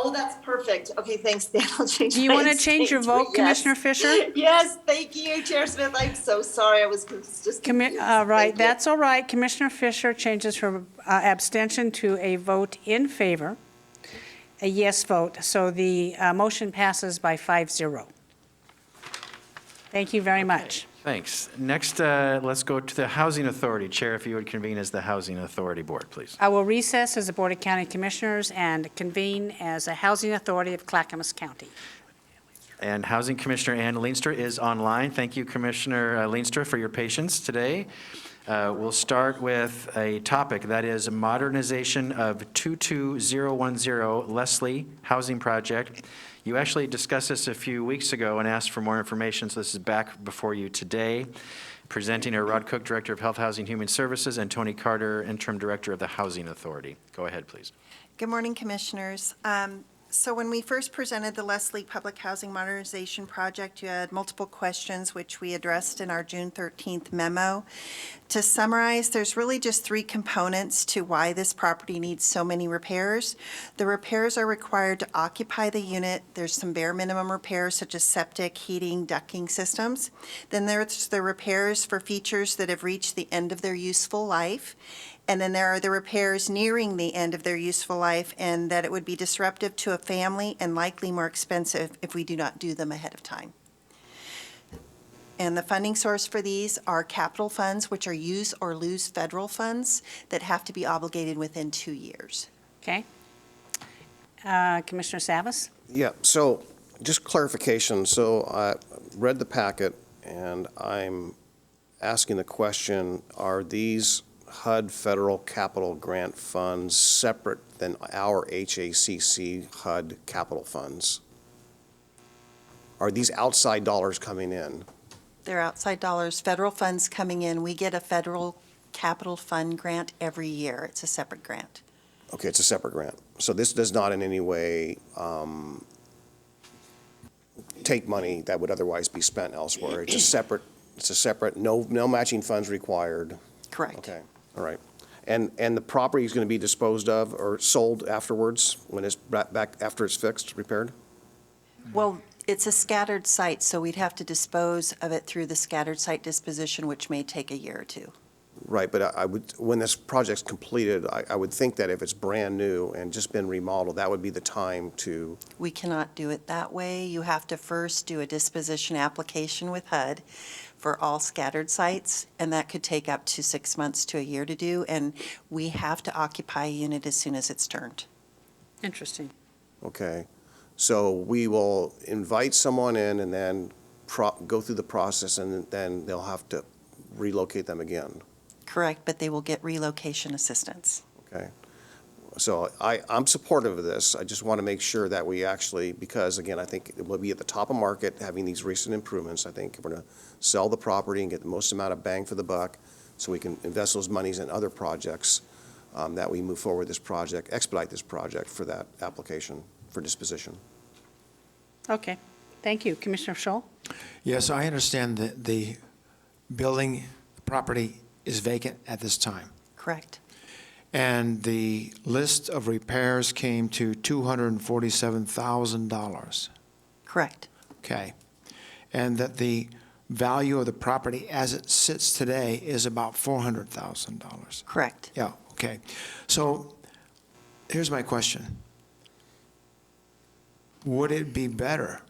Oh, that's perfect. Okay, thanks, Dan. I'll change Do you my want to change your abstain to vote, a yes. Commissioner Fisher? Yes, thank you, Chair Smith. I'm so sorry. I was just confused. Right, Thank you. that's all right. Commissioner Fisher changes her abstention to a vote in favor, a yes vote. So the motion passes by 5-0. Thank you very much. Thanks. Next, let's go to the Housing Authority. Chair, if you would convene as the Housing Authority Board, please. I will recess as the Board of County Commissioners and convene as a Housing Authority of Clackamas County. And Housing Commissioner Ann Leenstra is online. Thank you, Commissioner Leenstra, for your patience today. We'll start with a topic that is modernization of 22010 Leslie Housing Project. You actually discussed this a few weeks ago and asked for more information, so this is back before you today. Presenting are Rod Cook, Director of Health, Housing, Human Services, and Tony Carter, Interim Director of the Housing Authority. Go ahead, please. Good morning, Commissioners. So when we first presented the Leslie Public Housing Modernization Project, you had multiple questions, which we addressed in our June 13th memo. To summarize, there's really just three components to why this property needs so many repairs. The repairs are required to occupy the unit. There's some bare minimum repairs such as septic, heating, ducting systems. Then there's the repairs for features that have reached the end of their useful life. And then there are the repairs nearing the end of their useful life, and that it would be disruptive to a family and likely more expensive if we do not do them ahead of time. And the funding source for these are capital funds, which are use or lose federal funds that have to be obligated within 2 years. Okay? Commissioner Savas? Yeah, so just clarification. So I read the packet, and I'm asking the question, are these HUD federal capital grant funds separate than our HACC HUD capital funds? Are these outside dollars coming in? They're outside dollars, federal funds coming in. We get a federal capital fund grant every year. It's a separate grant. Okay, it's a separate grant. So this does not in any way take money that would otherwise be spent elsewhere. It's a separate, no matching funds required. Correct. Okay, all right. And the property is going to be disposed of or sold afterwards when it's back after it's fixed, repaired? Well, it's a scattered site, so we'd have to dispose of it through the scattered site disposition, which may take a year or two. Right, but I would, when this project's completed, I would think that if it's brand new and just been remodeled, that would be the time to, We cannot do it that way. You have to first do a disposition application with HUD for all scattered sites, and that could take up to 6 months to a year to do, and we have to occupy a unit as soon as it's turned. Interesting. okay. So we will invite someone in and then go through the process, and then they'll have to relocate them again, Correct, but they will get relocation assistance. okay? So I'm supportive of this. I just want to make sure that we actually, because again, I think it will be at the top of market, having these recent improvements. I think we're going to sell the property and get the most amount of bang for the buck so we can invest those monies in other projects that we move forward this project, expedite this project for that application for disposition. Okay, thank you. Commissioner Scholl? Yes, I understand that the building property is vacant at this time. Correct. And the list of repairs came to $247,000. Correct. Okay. And that the value of the property as it sits today is about $400,000. Correct. Yeah, okay. So here's my question. would it be better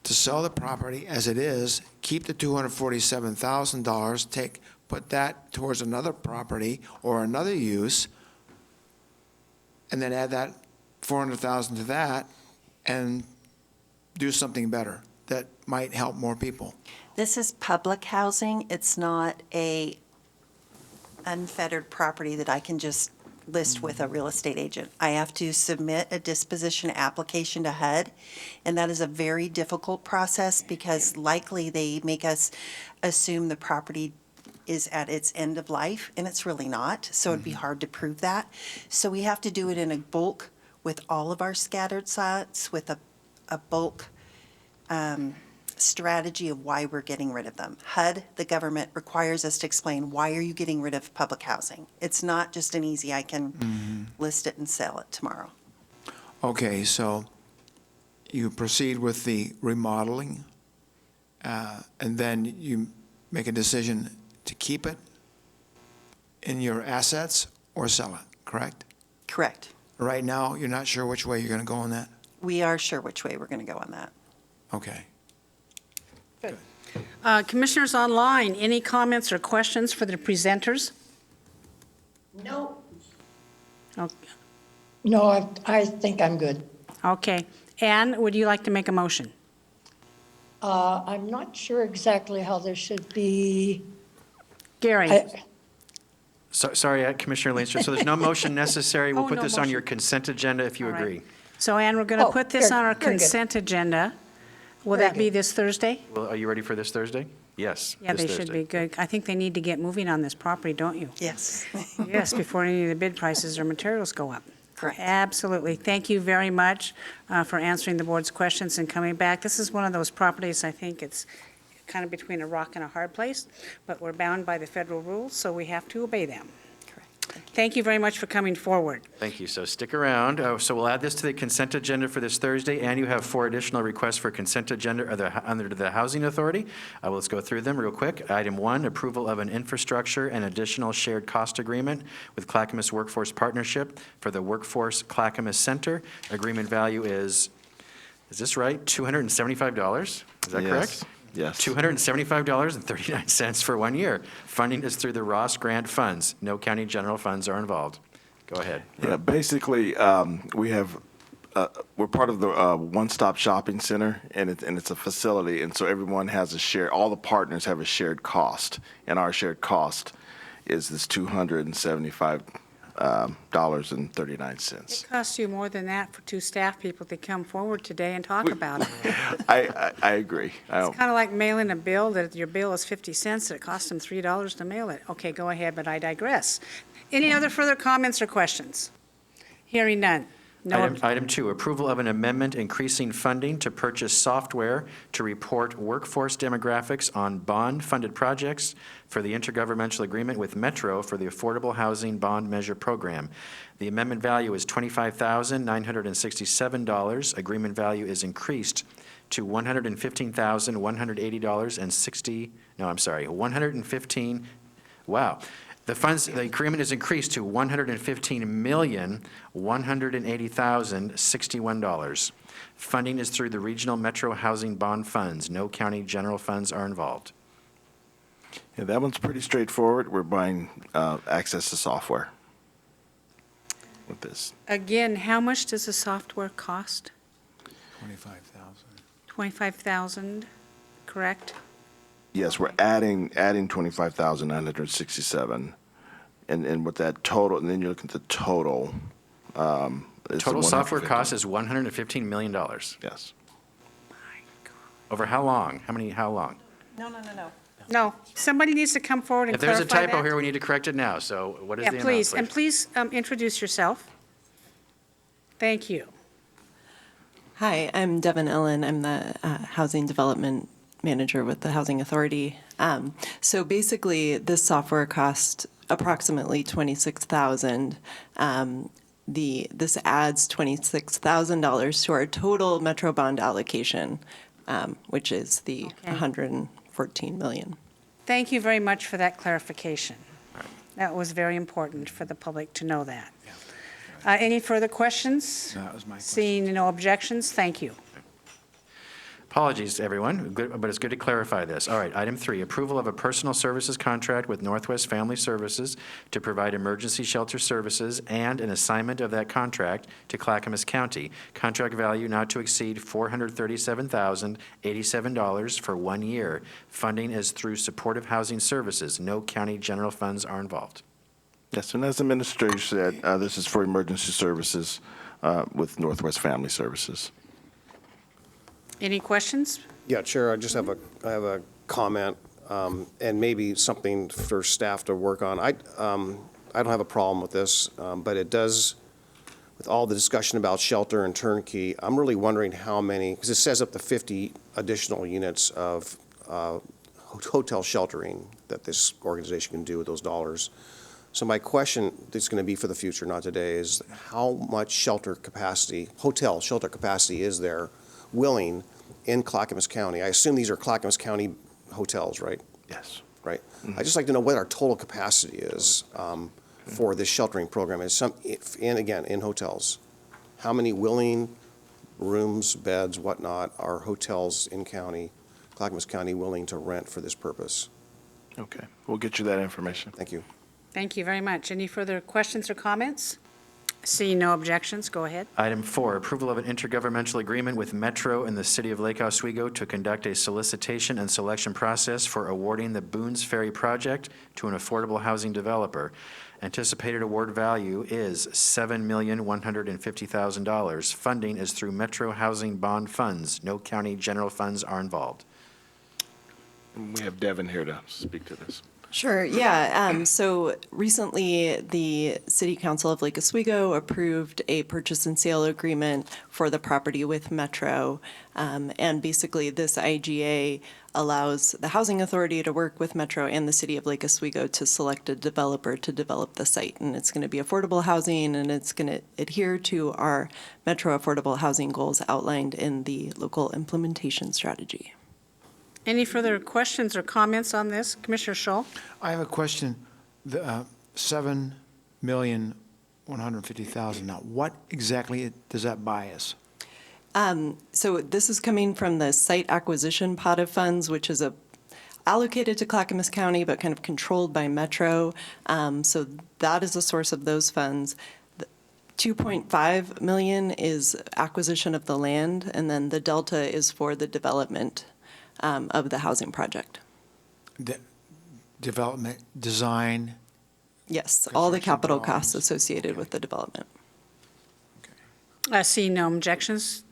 to sell the property as it is, keep the $247,000, put that towards another property or another use, and then add that $400,000 to that and do something better that might help more people? This is public housing. It's not a unfettered property that I can just list with a real estate agent. I have to submit a disposition application to HUD, and that is a very difficult process because likely they make us assume the property is at its end of life, and it's really not, so it'd be hard to prove that. So we have to do it in a bulk with all of our scattered sites, with a bulk strategy of why we're getting rid of them. HUD, the government, requires us to explain, why are you getting rid of public housing? It's not just an easy, I can list it and sell it tomorrow. Okay, so you proceed with the remodeling, and then you make a decision to keep it in your assets or sell it, correct? Correct. Right now, you're not sure which way you're going to go on that? We are sure which way we're going to go on that. Okay. Commissioners online, any comments or questions for the presenters? No. No, I think I'm good. Okay. Ann, would you like to make a motion? I'm not sure exactly how this should be. Gary? Sorry, Commissioner Leinster, so there's no motion necessary. We'll Oh, put no this on motion. your consent agenda if you All right. agree. So Ann, we're going to Oh, put this very- on our very good. consent agenda. Will Very that be good. this Thursday? Well, are you ready for this Thursday? Yes. Yeah, this they should Thursday. be good. I think they need to get moving on this property, don't you? Yes. Yes, before any of the bid prices or materials go up. Correct. Absolutely. Thank you very much for answering the board's questions and coming back. This is one of those properties, I think it's kind of between a rock and a hard place, but we're bound by the federal rules, so we have to obey them. Correct. Thank you very much for coming forward. Thank you. So stick around. So we'll add this to the consent agenda for this Thursday, and you have 4 additional requests for consent agenda under the Housing Authority. Let's go through them real quick. Item 1, approval of an infrastructure and additional shared cost agreement with Clackamas Workforce Partnership for the Workforce Clackamas Center. Agreement value is this right? $275? Is that Yes. correct? Yes. $275.39 for 1 year. Funding is through the Ross Grant Funds. No county general funds are involved. Go ahead. Yeah, basically, we're part of the one-stop shopping center, and it's a facility, and so everyone has a share, all the partners have a shared cost, and our shared cost is this $275.39. It costs you more than that for 2 staff people to come forward today and talk about it. I agree. It's kind of like mailing a bill, that your bill is 50 cents, and it costs them $3 to mail it. Okay, go ahead, but I digress. Any other further comments or questions? Hearing none. No. Item 2, approval of an amendment increasing funding to purchase software to report workforce demographics on bond-funded projects for the intergovernmental agreement with Metro for the Affordable Housing Bond Measure Program. The amendment value is $25,967. Agreement value is increased to $115,180.60, wow. The agreement is increased to $115,180,061. Funding is through the Regional Metro Housing Bond Funds. No county general funds are involved. Yeah, that one's pretty straightforward. We're buying access to software with this. Again, how much does the software cost? $25,000. $25,000, correct? Yes, we're adding 25,967, and with that total, and then you look at the total. It's Total software 150. cost is $115 million. Yes. Over how long? How long? No. No, somebody needs to come forward and If there's clarify a typo that. here, we need to correct it now. So what is Yeah, the amount, please, and please introduce yourself. Thank you. Hi, I'm Devin Ellen. I'm the Housing Development Manager with the Housing Authority. So basically, this software cost approximately $26,000. This adds $26,000 to our total Metro bond allocation, which is the $114 million. Thank you very much for that clarification. That was very important for the public to know that. Any further questions? That was my question. Seeing no objections, thank you. Apologies, everyone, but it's good to clarify this. All right, item 3, approval of a personal services contract with Northwest Family Services to provide emergency shelter services and an assignment of that contract to Clackamas County. Contract value not to exceed $437,087 for 1 year. Funding is through Supportive Housing Services. No county general funds are involved. Yes, and as the Administrator said, this is for emergency services with Northwest Family Services. Any questions? Yeah, Chair, I have a comment, and maybe something for staff to work on. I don't have a problem with this, but it does, with all the discussion about shelter and turnkey, I'm really wondering how many, because it says up to 50 additional units of hotel sheltering that this organization can do with those dollars. So my question that's going to be for the future, not today, is how much shelter capacity, hotel shelter capacity is there willing in Clackamas County? I assume these are Clackamas County hotels, right? Yes. Right. I'd just like to know what our total capacity is for this sheltering program. And again, in hotels. How many willing rooms, beds, whatnot, are hotels in county, Clackamas County, willing to rent for this purpose? Okay, we'll get you that information. Thank you. Thank you very much. Any further questions or comments? Seeing no objections, go ahead. Item 4, approval of an intergovernmental agreement with Metro and the City of Lake Oswego to conduct a solicitation and selection process for awarding the Boones Ferry project to an affordable housing developer. Anticipated award value is $7,150,000. Funding is through Metro Housing Bond Funds. No county general funds are involved. We have Devin here to speak to this. Sure, yeah. So recently, the City Council of Lake Oswego approved a purchase and sale agreement for the property with Metro. And basically, this IGA allows the Housing Authority to work with Metro and the City of Lake Oswego to select a developer to develop the site. And it's going to be affordable housing, and it's going to adhere to our Metro affordable housing goals outlined in the local implementation strategy. Any further questions or comments on this? Commissioner Schull? I have a question. The $7,150,000. Now, what exactly does that buy us? So this is coming from the site acquisition pot of funds, which is allocated to Clackamas County, but kind of controlled by Metro. So that is the source of those funds. The $2.5 million is acquisition of the land, and then the delta is for the development of the housing project. Development, design? Yes, all the capital drawings. costs associated with the development. Seeing no objections,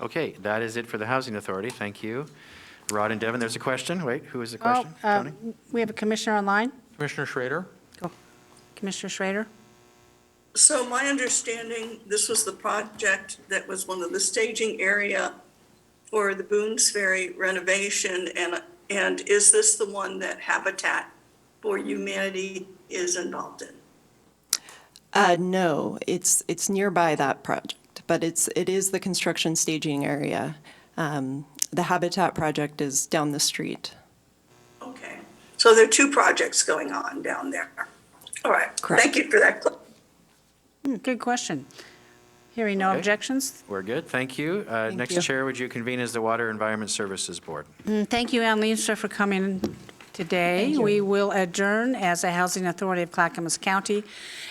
Okay, that is it for the Housing Authority. Thank you. Rod and Devin, there's a question. Wait, who is the question? Tony? we have a commissioner online. Commissioner Schrader? Commissioner Schrader? So my understanding, this was the project that was one of the staging area for the Boones Ferry renovation, and is this the one that Habitat for Humanity is involved in? No, it's nearby that project, but it is the construction staging area. The Habitat project is down the street. Okay, so there are two projects going on down there. All right, Correct. Thank you for that. Good question. Hearing no Okay. objections. We're good, thank you. Next you. chair, would you convene as the Water Environment Services Board? Thank you, Ann Leenstra, for coming today. We will adjourn as a Housing Authority of Clackamas County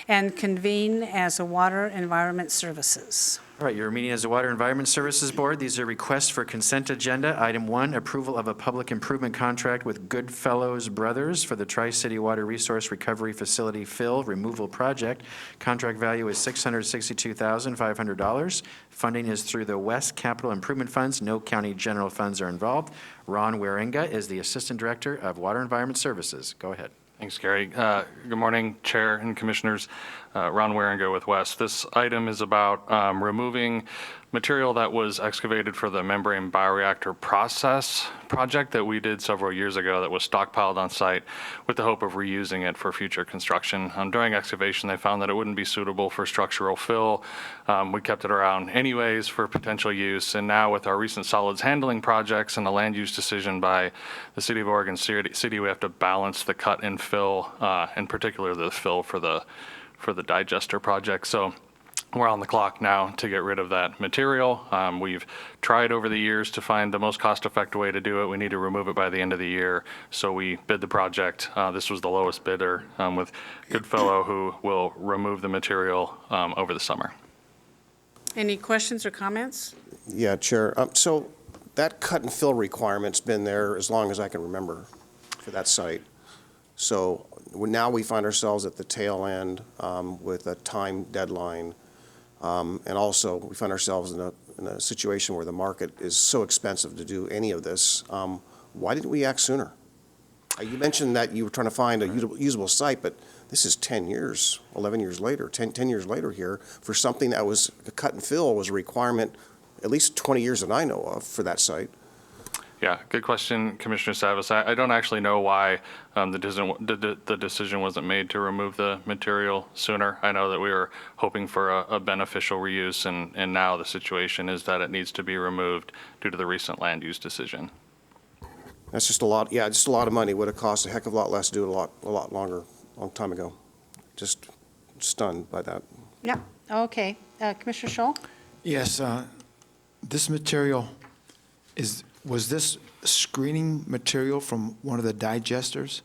and convene as a Water Environment Services. All right, you're meeting as the Water Environment Services Board. These are requests for consent agenda. Item 1, approval of a public improvement contract with Goodfellows Brothers for the Tri-City Water Resource Recovery Facility fill removal project. Contract value is $662,500. Funding is through the West Capital Improvement Funds. No county general funds are involved. Ron Waringa is the Assistant Director of Water Environment Services. Go ahead. Thanks, Gary. Good morning, Chair and Commissioners. Ron Waringa with West. This item is about removing material that was excavated for the membrane bioreactor process project that we did several years ago that was stockpiled on site with the hope of reusing it for future construction. During excavation, they found that it wouldn't be suitable for structural fill. We kept it around anyways for potential use, and now with our recent solids handling projects and the land use decision by the City of Oregon City, we have to balance the cut and fill, in particular the fill for the for the digester project. So we're on the clock now to get rid of that material. We've tried over the years to find the most cost-effective way to do it. We need to remove it by the end of the year. So we bid the project. This was the lowest bidder with Goodfellow, who will remove the material over the summer. Any questions or comments? Yeah, Chair. So that cut and fill requirement's been there as long as I can remember for that site. So now we find ourselves at the tail end with a time deadline. And also, we find ourselves in a situation where the market is so expensive to do any of this. Why didn't we act sooner? You mentioned that you were trying to find a usable site, but this is 10 years, 11 years later, 10 years later here, for something that was a cut and fill was a requirement at least 20 years that I know of for that site. Yeah, good question, Commissioner Savas. I don't actually know why the decision wasn't made to remove the material sooner. I know that we were hoping for a beneficial reuse, and now the situation is that it needs to be removed due to the recent land use decision. That's just a lot, yeah, just a lot of money. Would have cost a heck of a lot less to do it a lot longer, long time ago. Just stunned by that. Yeah, okay. Commissioner Scholl? Yes, this material was this screening material from one of the digesters?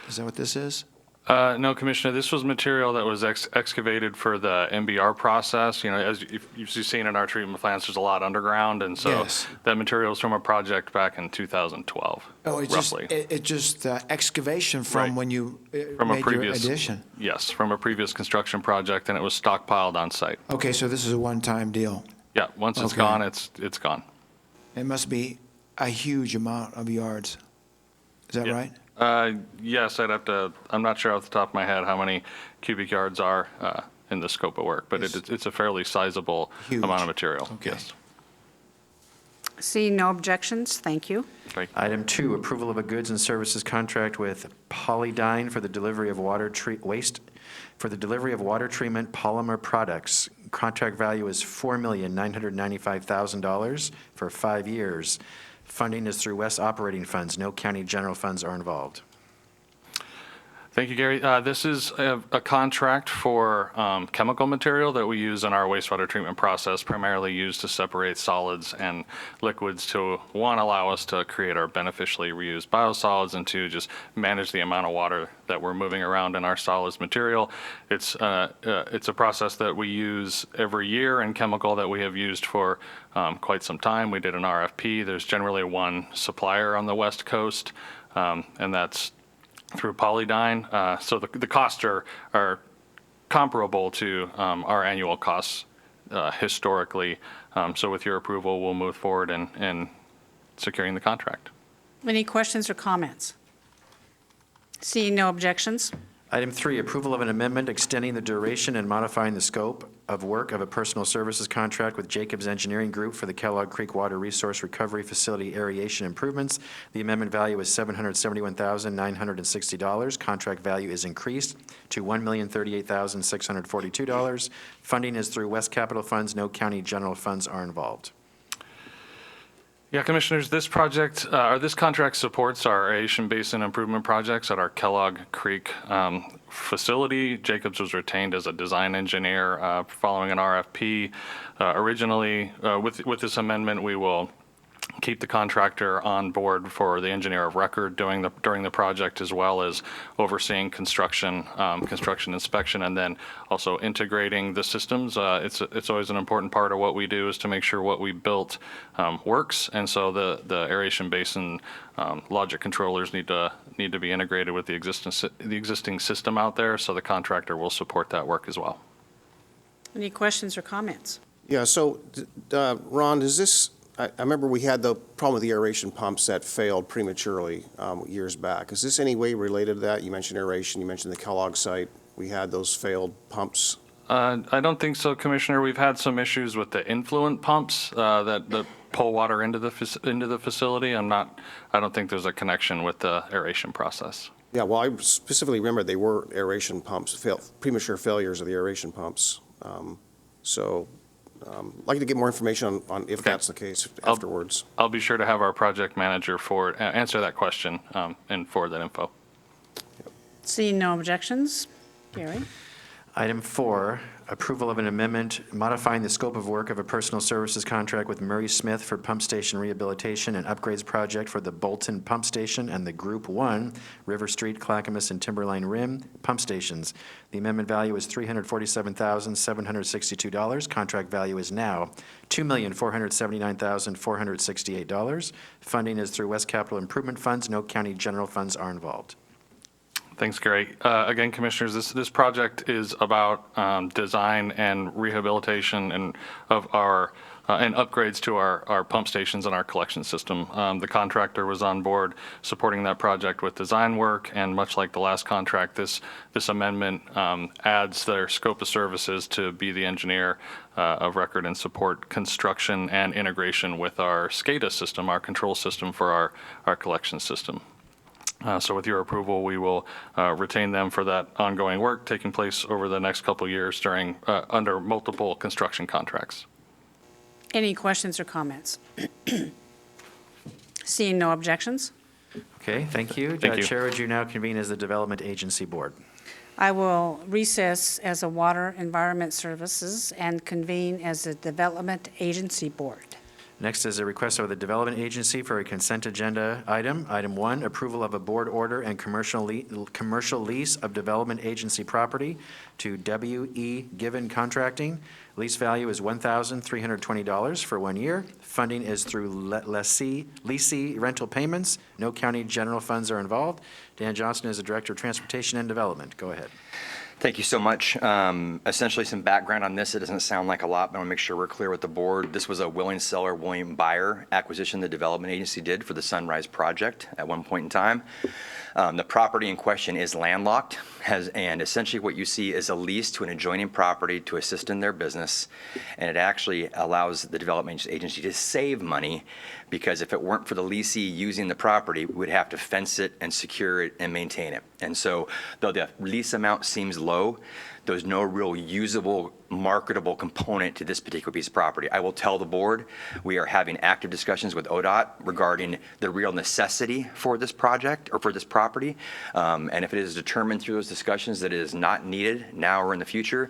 Is that what this is? No, Commissioner, this was material that was excavated for the MBR process. You know, as you've seen in our treatment plants, there's a lot underground, and so Yes. that material is from a project back in 2012, roughly. It just excavation from Right. when you From a made previous, your addition. yes, from a previous construction project, and it was stockpiled on site. Okay, so this is a one-time deal. Yeah, once it's Okay. gone, it's gone. It must be a huge amount of yards. Is that Yeah. right? Yes, I'm not sure off the top of my head how many cubic yards are in the scope of work, but it's a fairly sizable Huge. amount of material. Okay. Yes. Seeing no objections, thank you. Item 2, approval of a goods and services contract with Polydyne for the delivery of water treatment polymer products. Contract value is $4,995,000 for 5 years. Funding is through West operating funds. No county general funds are involved. Thank you, Gary. This is a contract for chemical material that we use in our wastewater treatment process, primarily used to separate solids and liquids to, one, allow us to create our beneficially reused biosolids, and two, just manage the amount of water that we're moving around in our solids material. It's a process that we use every year and chemical that we have used for quite some time. We did an RFP. There's generally one supplier on the West Coast, and that's through Polydyne. So the costs are comparable to our annual costs historically. So with your approval, we'll move forward in securing the contract. Any questions or comments? Seeing no objections? Item 3, approval of an amendment extending the duration and modifying the scope of work of a personal services contract with Jacobs Engineering Group for the Kellogg Creek Water Resource Recovery Facility aeration improvements. The amendment value is $771,960. Contract value is increased to $1,038,642. Funding is through West Capital Funds. No county general funds are involved. Yeah, Commissioners, this contract supports our aeration basin improvement projects at our Kellogg Creek facility. Jacobs was retained as a design engineer following an RFP. Originally, with this amendment, we will keep the contractor on board for the engineer of record during the project, as well as overseeing construction inspection, and then also integrating the systems. It's always an important part of what we do is to make sure what we built works, and so the aeration basin logic controllers need to be integrated with the existing system out there. So the contractor will support that work as well. Any questions or comments? Yeah, so, Ron, does this, I remember we had the problem with the aeration pumps that failed prematurely years back. Is this any way related to that? You mentioned aeration, you mentioned the Kellogg site. We had those failed pumps. I don't think so, Commissioner. We've had some issues with the influent pumps that pull water into the facility. I don't think there's a connection with the aeration process. Yeah, well, I specifically remember they were aeration pumps, premature failures of the aeration pumps. I'd like to get more information on if that's the case afterwards. I'll be sure to have our project manager answer that question and forward that info. Seeing no objections, Gary? Item 4, approval of an amendment modifying the scope of work of a personal services contract with Murray Smith for pump station rehabilitation and upgrades project for the Bolton Pump Station and the Group 1 River Street, Clackamas, and Timberline Rim pump stations. The amendment value is $347,762. Contract value is now $2,479,468. Funding is through West Capital Improvement Funds. No county general funds are involved. Thanks, Gary. Again, Commissioners, this project is about design and rehabilitation and upgrades to our pump stations and our collection system. The contractor was on board supporting that project with design work, and much like the last contract, this amendment adds their scope of services to be the engineer of record and support construction and integration with our SCADA system, our control system for our collection system. So with your approval, we will retain them for that ongoing work taking place over the next couple of years under multiple construction contracts. Any questions or comments? Seeing no objections, Okay, thank you. Thank you. Chair, would you now convene as the Development Agency Board? I will recess as a Water Environment Services and convene as a Development Agency Board. Next is a request of the Development Agency for a consent agenda item. Item 1, approval of a board order and commercial lease of Development Agency property to W.E. Given Contracting. Lease value is $1,320 for 1 year. Funding is through lessee rental payments. No county general funds are involved. Dan Johnson is the Director of Transportation and Development. Go ahead. Thank you so much. Essentially, some background on this. It doesn't sound like a lot, but I want to make sure we're clear with the board. This was a willing seller, willing buyer acquisition the Development Agency did for the Sunrise Project at one point in time. The property in question is landlocked, and essentially what you see is a lease to an adjoining property to assist in their business, and it actually allows the Development Agency to save money, because if it weren't for the leasee using the property, we would have to fence it and secure it and maintain it. And so, though the lease amount seems low, there's no real usable, marketable component to this particular piece of property. I will tell the board, we are having active discussions with ODOT regarding the real necessity for this project or for this property. And if it is determined through those discussions that it is not needed now or in the future,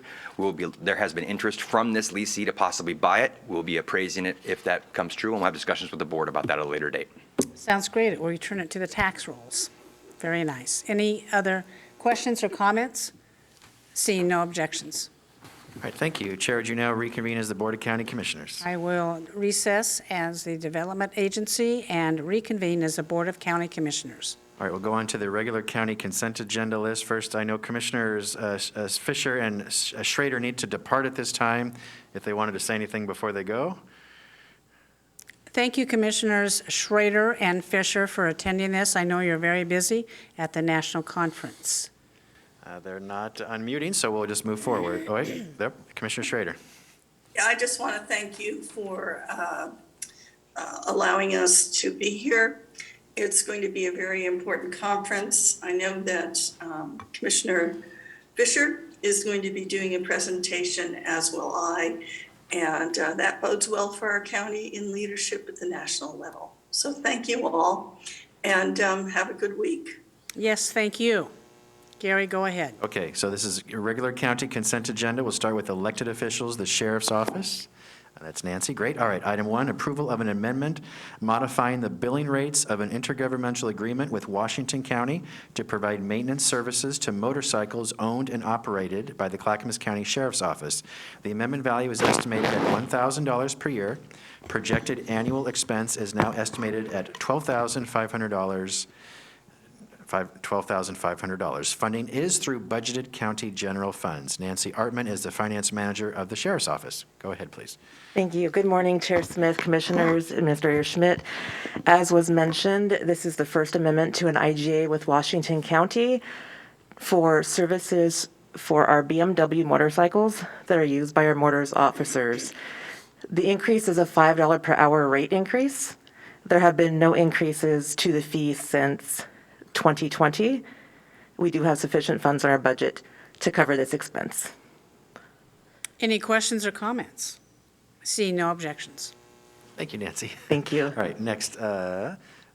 there has been interest from this leasee to possibly buy it. We'll be appraising it if that comes true, and we'll have discussions with the board about that at a later date. Sounds great. We'll return it to the tax rolls. Very nice. Any other questions or comments? Seeing no objections. All right, thank you. Chair, would you now reconvene as the Board of County Commissioners? I will recess as the Development Agency and reconvene as the Board of County Commissioners. All right, we'll go on to the regular county consent agenda list. First, I know Commissioners Fisher and Schrader need to depart at this time if they wanted to say anything before they go. Thank you, Commissioners Schrader and Fisher, for attending this. I know you're very busy at the national conference. They're not unmuting, so we'll just move forward. Oh, wait, there, Commissioner Schrader. Yeah, I just want to thank you for allowing us to be here. It's going to be a very important conference. I know that Commissioner Fisher is going to be doing a presentation, as will I, and that bodes well for our county in leadership at the national level. So thank you all, and have a good week. Yes, thank you. Gary, go ahead. Okay, so this is your regular county consent agenda. We'll start with elected officials, the Sheriff's Office. That's Nancy, great. All right, item 1, approval of an amendment modifying the billing rates of an intergovernmental agreement with Washington County to provide maintenance services to motorcycles owned and operated by the Clackamas County Sheriff's Office. The amendment value is estimated at $1,000 per year. Projected annual expense is now estimated at $12,500. Funding is through budgeted county general funds. Nancy Artman is the finance manager of the Sheriff's Office. Go ahead, please. Thank you. Good morning, Chair Smith, Commissioners, Administrator Schmidt. As was mentioned, this is the first amendment to an IGA with Washington County for services for our BMW motorcycles that are used by our motors officers. The increase is a $5 per hour rate increase. There have been no increases to the fee since 2020. We do have sufficient funds in our budget to cover this expense. Any questions or comments? Seeing no objections. Thank you, Nancy. Thank you. All right, next,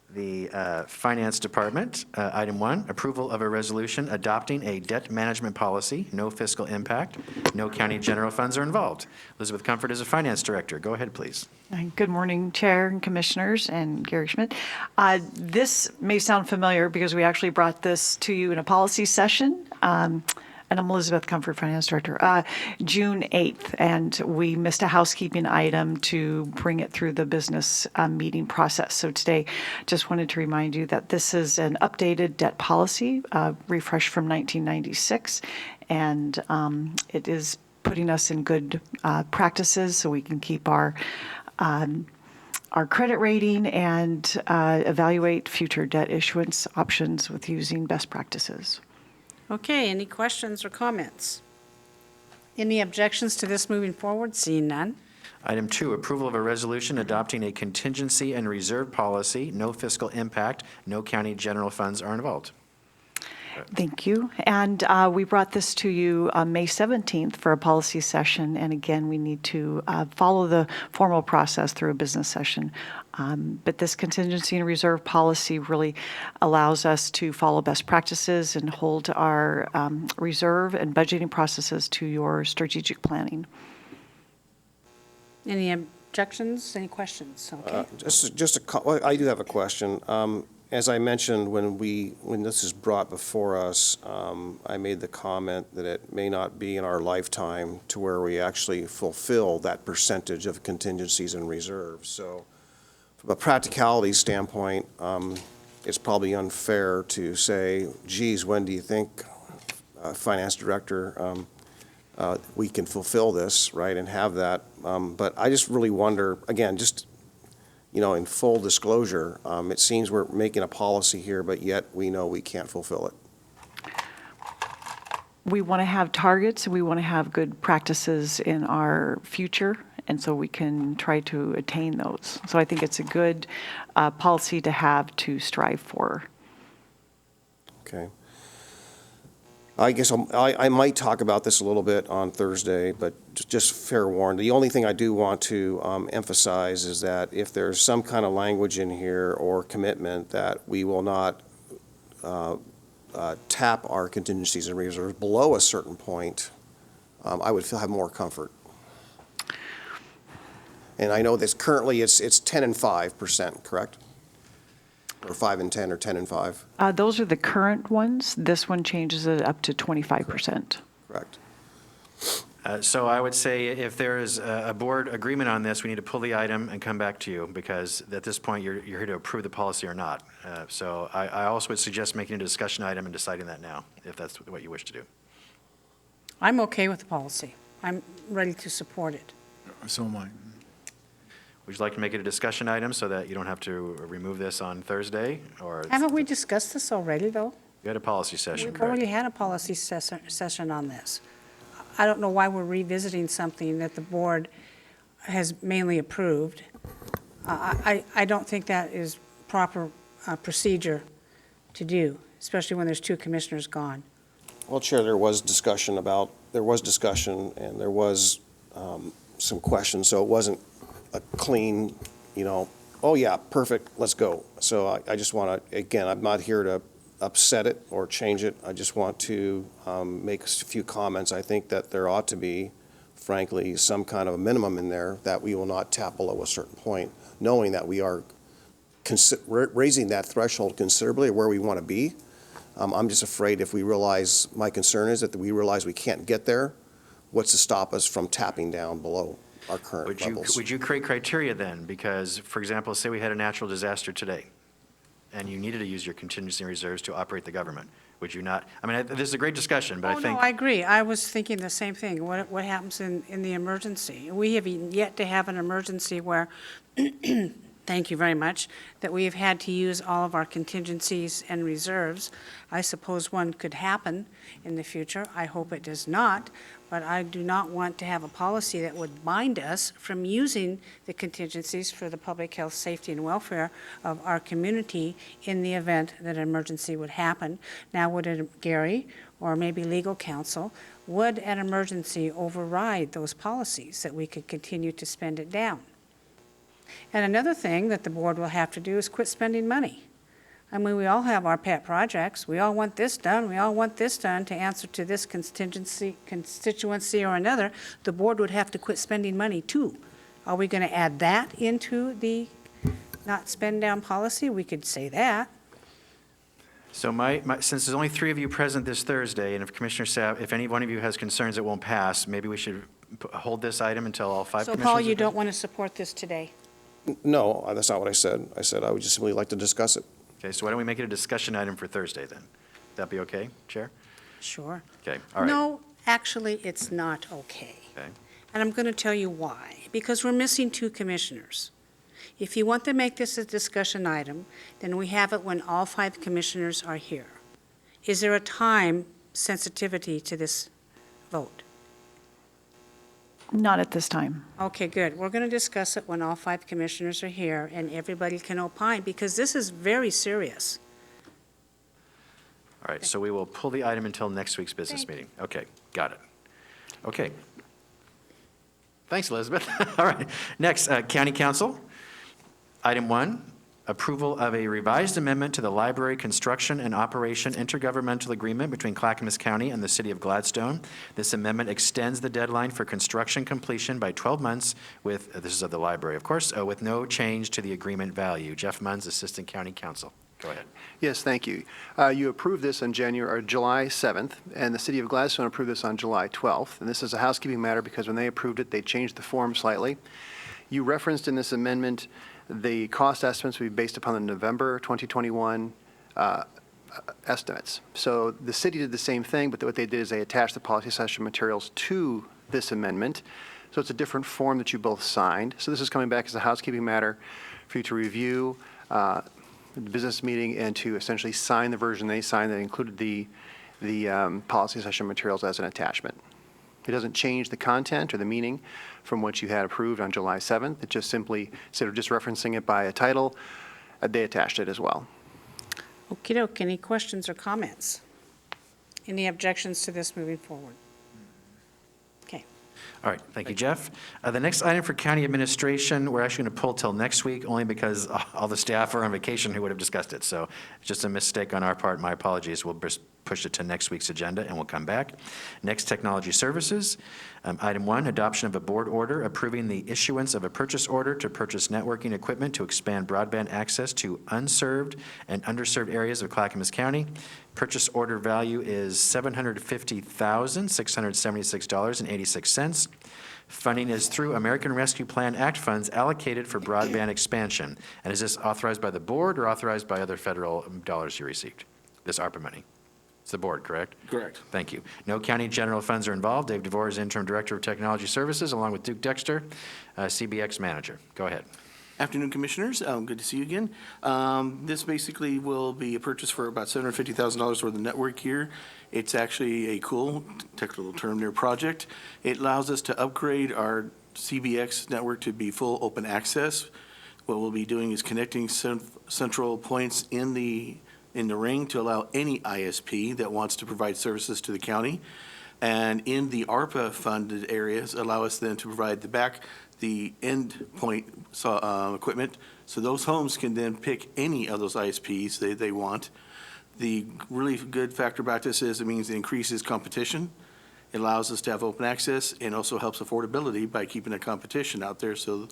the Finance Department. Item 1, approval of a resolution adopting a debt management policy, no fiscal impact, no county general funds are involved. Elizabeth Comfort is a Finance Director. Go ahead, please. Good morning, Chair and Commissioners, and Gary Schmidt. This may sound familiar because we actually brought this to you in a policy session. And I'm Elizabeth Comfort, Finance Director, June 8th, and we missed a housekeeping item to bring it through the business meeting process. So today, just wanted to remind you that this is an updated debt policy, refreshed from 1996, and it is putting us in good practices so we can keep our credit rating and evaluate future debt issuance options with using best practices. Okay, any questions or comments? Any objections to this moving forward? Seeing none. Item 2, approval of a resolution adopting a contingency and reserve policy, no fiscal impact, no county general funds are involved. Thank you. And we brought this to you on May 17th for a policy session. And again, we need to follow the formal process through a business session. But this contingency and reserve policy really allows us to follow best practices and hold our reserve and budgeting processes to your strategic planning. Any objections, any questions? Okay. I do have a question. As I mentioned, when this is brought before us, I made the comment that it may not be in our lifetime to where we actually fulfill that percentage of contingencies and reserves. So from a practicality standpoint, it's probably unfair to say, geez, when do you think, Finance Director, we can fulfill this, right, and have that? But I just really wonder, again, just in full disclosure, it seems we're making a policy here, but yet we know we can't fulfill it. We want to have targets, and we want to have good practices in our future, and so we can try to attain those. So I think it's a good policy to have to strive for. Okay. I guess I might talk about this a little bit on Thursday, but just fair warning. The only thing I do want to emphasize is that if there's some kind of language in here or commitment that we will not tap our contingencies and reserves below a certain point, I would have more comfort. And I know this currently it's 10 and 5%, correct? Or 5 and 10 or 10 and 5? Those are the current ones. This one changes it up to 25%. Correct. So I would say if there is a board agreement on this, we need to pull the item and come back to you, because at this point, you're here to approve the policy or not. So I also would suggest making a discussion item and deciding that now, if that's what you wish to do. I'm okay with the policy. I'm ready to support it. So am I. Would you like to make it a discussion item so that you don't have to remove this on Thursday, or? Haven't we discussed this already, though? You had a policy session, We've correct? already had a policy session on this. I don't know why we're revisiting something that the board has mainly approved. I don't think that is proper procedure to do, especially when there's 2 commissioners gone. Well, Chair, there was discussion and there was some questions, so it wasn't a clean, oh yeah, perfect, let's go. So I just want to, again, I'm not here to upset it or change it. I just want to make a few comments. I think that there ought to be, frankly, some kind of a minimum in there that we will not tap below a certain point, knowing that we are raising that threshold considerably where we want to be. I'm just afraid if we realize, my concern is that we realize we can't get there, what's to stop us from tapping down below our current levels? Would you create criteria then? Because, for example, say we had a natural disaster today, and you needed to use your contingency reserves to operate the government. Would you not? I mean, this is a great discussion, but I think. No, I agree. I was thinking the same thing. What happens in the emergency? We have yet to have an emergency where, thank you very much, that we have had to use all of our contingencies and reserves. I suppose one could happen in the future. I hope it does not. But I do not want to have a policy that would bind us from using the contingencies for the public health, safety, and welfare of our community in the event that an emergency would happen. Now, Gary, or maybe legal counsel, would an emergency override those policies that we could continue to spend it down? And another thing that the board will have to do is quit spending money. I mean, we all have our pet projects. We all want this done. We all want this done to answer to this constituency or another. The board would have to quit spending money too. Are we going to add that into the not spend down policy? We could say that. So since there's only 3 of you present this Thursday, and if Commissioner Sapp, if any one of you has concerns it won't pass, maybe we should hold this item until all 5 So commissioners Paul, you are don't want to support this today? No, that's not what I said. I said I would just simply like to discuss it. Okay, so why don't we make it a discussion item for Thursday then? That be okay, Chair? Sure. Okay, all right. No, actually, it's not okay. Okay. And I'm going to tell you why. Because we're missing 2 commissioners. If you want to make this a discussion item, then we have it when all 5 commissioners are here. Is there a time sensitivity to this vote? Not at this time. Okay, good. We're going to discuss it when all 5 commissioners are here and everybody can opine, because this is very serious. All right, so we will pull the item until next week's business Thank you. meeting. Okay, got it. Okay. Thanks, Elizabeth. All right, next, County Council. Item 1, approval of a revised amendment to the library construction and operation intergovernmental agreement between Clackamas County and the City of Gladstone. This amendment extends the deadline for construction completion by 12 months with, this is of the library, of course, with no change to the agreement value. Jeff Munns, Assistant County Counsel. Go ahead. Yes, thank you. You approved this on July 7th, and the City of Gladstone approved this on July 12th. And this is a housekeeping matter because when they approved it, they changed the form slightly. You referenced in this amendment the cost estimates would be based upon the November 2021 estimates. So the city did the same thing, but what they did is they attached the policy session materials to this amendment. So it's a different form that you both signed. So this is coming back as a housekeeping matter for you to review the business meeting and to essentially sign the version they signed that included the policy session materials as an attachment. It doesn't change the content or the meaning from what you had approved on July 7th. It just simply, instead of just referencing it by a title, they attached it as well. Okey doke. Any questions or comments? Any objections to this moving forward? Okay. All right, thank you, Jeff. The next item for county administration, we're actually going to pull till next week, only because all the staff are on vacation who would have discussed it. So it's just a mistake on our part. My apologies. We'll just push it to next week's agenda, and we'll come back. Next, technology services. Item 1, adoption of a board order approving the issuance of a purchase order to purchase networking equipment to expand broadband access to unserved and underserved areas of Clackamas County. Purchase order value is $750,676.86. Funding is through American Rescue Plan Act funds allocated for broadband expansion. And is this authorized by the board or authorized by other federal dollars you received? This ARPA money? It's the board, correct? Correct. Thank you. No county general funds are involved. Dave DeVore is Interim Director of Technology Services, along with Duke Dexter, CBX Manager. Go ahead. Afternoon, Commissioners. Good to see you again. This basically will be a purchase for about $750,000 worth of network gear. It's actually a cool, technical term there, project. It allows us to upgrade our CBX network to be full open access. What we'll be doing is connecting central points in the ring to allow any ISP that wants to provide services to the county. And in the ARPA funded areas, allow us then to provide the end point equipment. So those homes can then pick any of those ISPs they want. The really good factor about this is it means it increases competition. It allows us to have open access and also helps affordability by keeping a competition out there so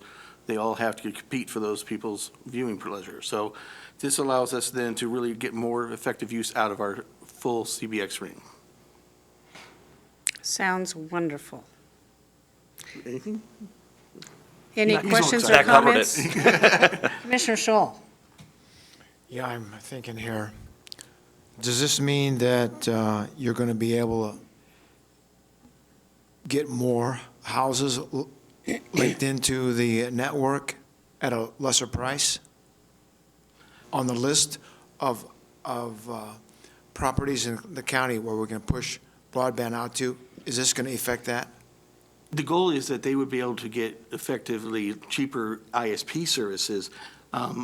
they all have to compete for those people's viewing pleasure. So this allows us then to really get more effective use out of our full CBX ring. Sounds wonderful. Anything? Any He's all questions or excited. comments? Commissioner Scholl. Yeah, I'm thinking here, does this mean that you're going to be able to get more houses linked into the network at a lesser price on the list of properties in the county where we're going to push broadband out to? Is this going to affect that? The goal is that they would be able to get effectively cheaper ISP services.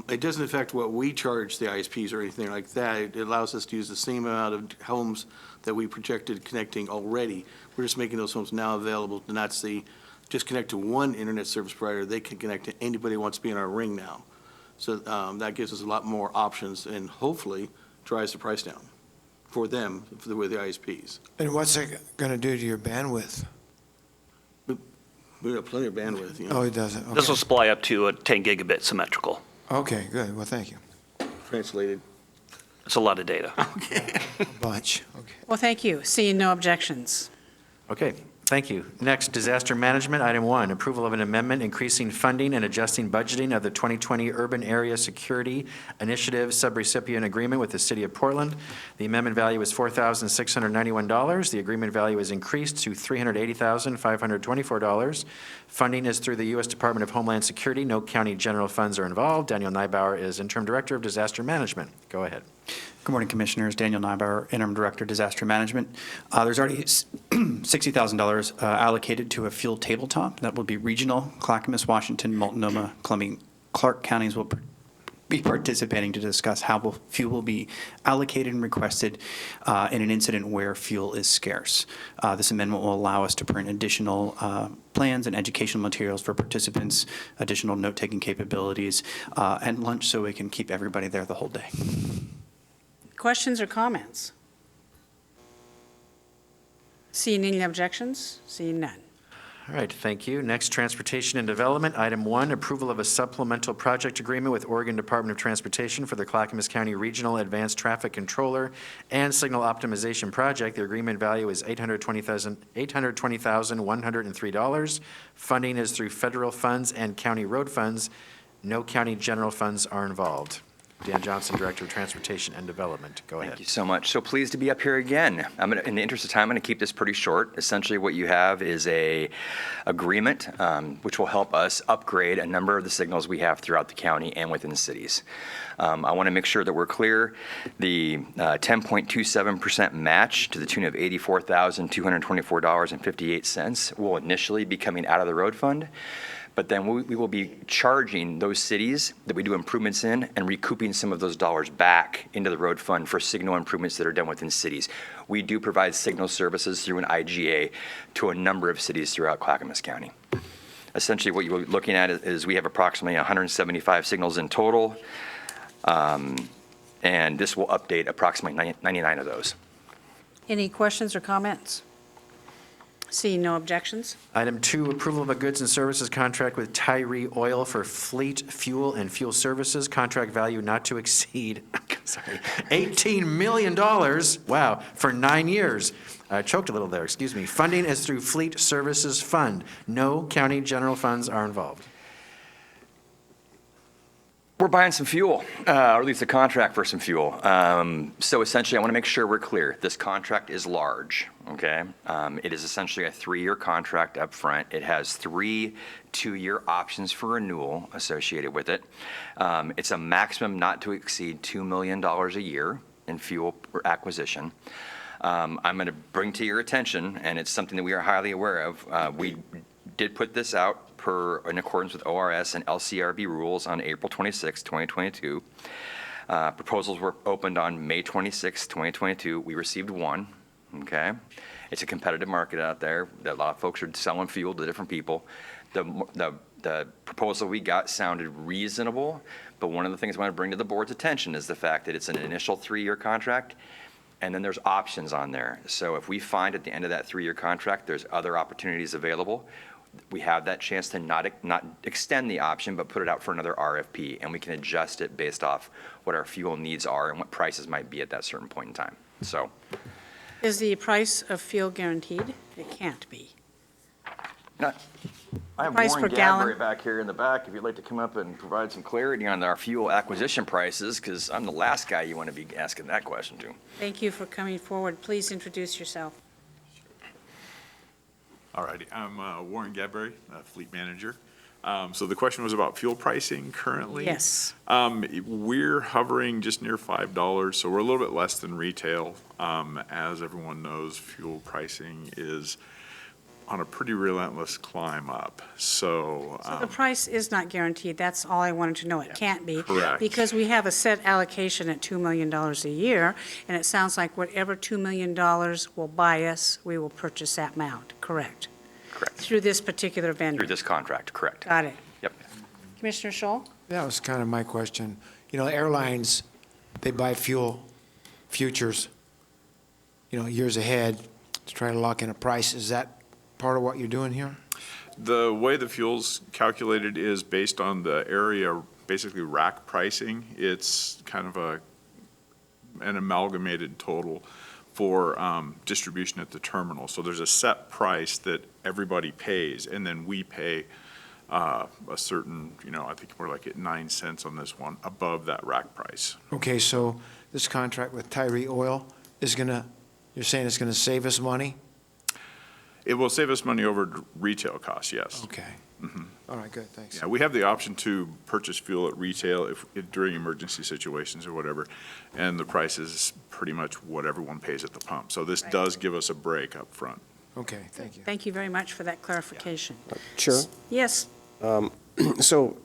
It doesn't affect what we charge the ISPs or anything like that. It allows us to use the same amount of homes that we projected connecting already. We're just making those homes now available, and that's the just connect to one internet service provider. They can connect to anybody who wants to be in our ring now. So that gives us a lot more options and hopefully drives the price down for them, with the ISPs. And what's it going to do to your bandwidth? We have plenty of bandwidth, you know. Oh, it doesn't? This Okay. will supply up to a 10 gigabit symmetrical. Okay, good. Well, thank you. Translated. It's a lot of data. A bunch. Okay. Well, thank you. Seeing no objections. Okay, thank you. Next, disaster management, item 1, approval of an amendment increasing funding and adjusting budgeting of the 2020 Urban Area Security Initiative subrecipient agreement with the City of Portland. The amendment value is $4,691. The agreement value is increased to $380,524. Funding is through the U.S. Department of Homeland Security. No county general funds are involved. Daniel Neibauer is Interim Director of Disaster Management. Go ahead. Good morning, Commissioners. Daniel Neibauer, Interim Director, Disaster Management. There's already $60,000 allocated to a fuel tabletop that will be regional. Clackamas, Washington, Multnomah, Columbia, Clark counties will be participating to discuss how fuel will be allocated and requested in an incident where fuel is scarce. This amendment will allow us to print additional plans and educational materials for participants, additional note-taking capabilities, and lunch so we can keep everybody there the whole day. Questions or comments? Seeing any objections? Seeing none. All right, thank you. Next, Transportation and Development, item 1, approval of a supplemental project agreement with Oregon Department of Transportation for the Clackamas County Regional Advanced Traffic Controller and Signal Optimization Project. The agreement value is $820,103. Funding is through federal funds and county road funds. No county general funds are involved. Dan Johnson, Director of Transportation and Development. Go ahead. Thank you so much. So pleased to be up here again. In the interest of time, I'm going to keep this pretty short. Essentially, what you have is a agreement which will help us upgrade a number of the signals we have throughout the county and within cities. I want to make sure that we're clear. The 10.27% match to the tune of $84,224.58 will initially be coming out of the road fund. But then we will be charging those cities that we do improvements in and recouping some of those dollars back into the road fund for signal improvements that are done within cities. We do provide signal services through an IGA to a number of cities throughout Clackamas County. Essentially, what you're looking at is we have approximately 175 signals in total, and this will update approximately 99 of those. Any questions or comments? Seeing no objections? Item 2, approval of a goods and services contract with Tyree Oil for fleet fuel and fuel services. Contract value not to exceed, $18 million. Wow, for 9 years. I choked a little there, excuse me. Funding is through Fleet Services Fund. No county general funds are involved. We're buying some fuel, or at least a contract for some fuel. So essentially, I want to make sure we're clear. This contract is large, okay? It is essentially a 3-year contract up front. It has 3 2-year options for renewal associated with it. It's a maximum not to exceed $2 million a year in fuel acquisition. I'm going to bring to your attention, and it's something that we are highly aware of. We did put this out in accordance with ORS and LCRB rules on April 26, 2022. Proposals were opened on May 26, 2022. We received 1, okay? It's a competitive market out there. A lot of folks are selling fuel to different people. The proposal we got sounded reasonable, but one of the things I want to bring to the board's attention is the fact that it's an initial 3-year contract, and then there's options on there. So if we find at the end of that 3-year contract there's other opportunities available, we have that chance to not extend the option, but put it out for another RFP, and we can adjust it based off what our fuel needs are and what prices might be at that certain point in time. So, Is the price of fuel guaranteed? It can't be. I have Price Warren per gallon. Gadbury back here in the back, if you'd like to come up and provide some clarity on our fuel acquisition prices, because I'm the last guy you want to be asking that question to. Thank you for coming forward. Please introduce yourself. All righty, I'm Warren Gadbury, Fleet Manager. So the question was about fuel pricing currently? Yes. We're hovering just near $5, so we're a little bit less than retail. As everyone knows, fuel pricing is on a pretty relentless climb up. So The price is not guaranteed. That's all I wanted to know. It can't be. Correct. Because we have a set allocation at $2 million a year, and it sounds like whatever $2 million will buy us, we will purchase that amount, correct? Correct. through this particular vendor. Through this contract, correct. Got it. Yep. Commissioner Scholl? That was kind of my question. You know, airlines, they buy fuel futures, you know, years ahead to try to lock in a price. Is that part of what you're doing here? The way the fuel's calculated is based on the area, basically rack pricing. It's kind of an amalgamated total for distribution at the terminal. So there's a set price that everybody pays, and then we pay a certain, you know, I think we're like at 9 cents on this one, above that rack price. Okay, so this contract with Tyree Oil is gonna, you're saying it's gonna save us money? It will save us money over retail costs, yes. Okay. Mhm. All right, good, thanks. Yeah, we have the option to purchase fuel at retail if during emergency situations or whatever, and the price is pretty much what everyone pays at the pump. So this does give us a break up front. Okay, thank you. Thank you very much for that clarification. Chair, Yes, so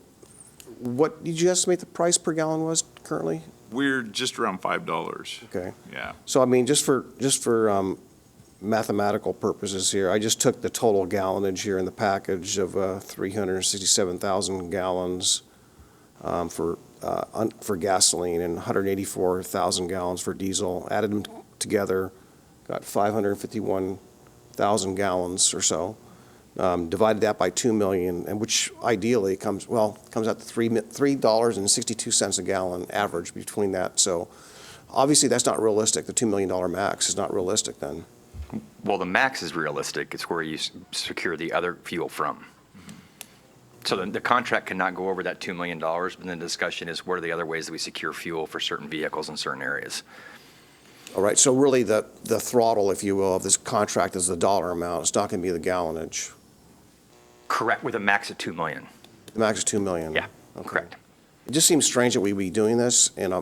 what did you estimate the price per gallon was currently? We're just around $5. Okay. Yeah. So I mean, just for mathematical purposes here, I just took the total gallonage here in the package of 367,000 gallons for gasoline and 184,000 gallons for diesel, added them together, got 551,000 gallons or so. Divided that by 2 million, and which ideally comes out to $3.62 a gallon average between that. So obviously that's not realistic. The $2 million max is not realistic then. Well, the max is realistic. It's where you secure the other fuel from. So the contract cannot go over that $2 million, but then the discussion is what are the other ways that we secure fuel for certain vehicles in certain areas. All right, so really the throttle, if you will, of this contract is the dollar amount. It's not going to be the gallonage. Correct, with a max of 2 million. The max is 2 million. Yeah, correct. It just seems strange that we'd be doing this in a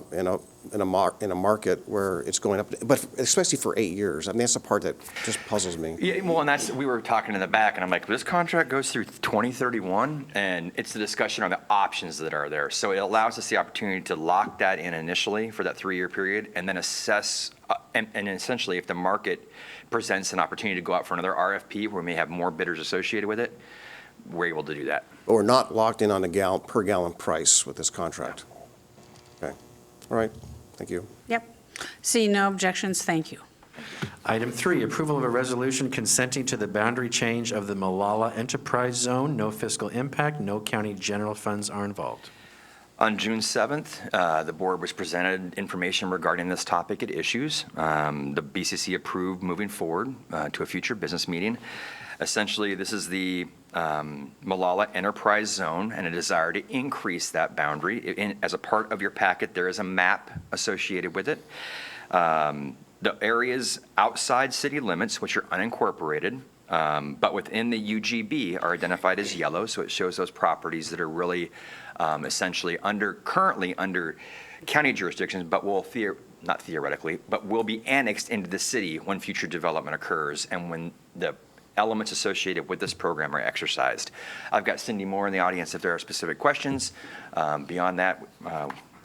market where it's going up, but especially for 8 years. I mean, that's the part that just puzzles me. Yeah, well, and we were talking in the back, and I'm like, this contract goes through 2031, and it's the discussion on the options that are there. So it allows us the opportunity to lock that in initially for that 3-year period, and then assess, and essentially, if the market presents an opportunity to go out for another RFP where we may have more bidders associated with it, we're able to do that. But we're not locked in on a per gallon price with this contract. Okay, all right, thank you. yep. Seeing no objections, thank you. Item 3, approval of a resolution consenting to the boundary change of the Malala Enterprise Zone. No fiscal impact, no county general funds are involved. On June 7th, the board was presented information regarding this topic at issues. The BCC approved moving forward to a future business meeting. Essentially, this is the Malala Enterprise Zone and a desire to increase that boundary. As a part of your packet, there is a map associated with it. The areas outside city limits, which are unincorporated, but within the UGB are identified as yellow, so it shows those properties that are really essentially currently under county jurisdictions, but will not theoretically, but will be annexed into the city when future development occurs and when the elements associated with this program are exercised. I've got Cindy Moore in the audience if there are specific questions. Beyond that,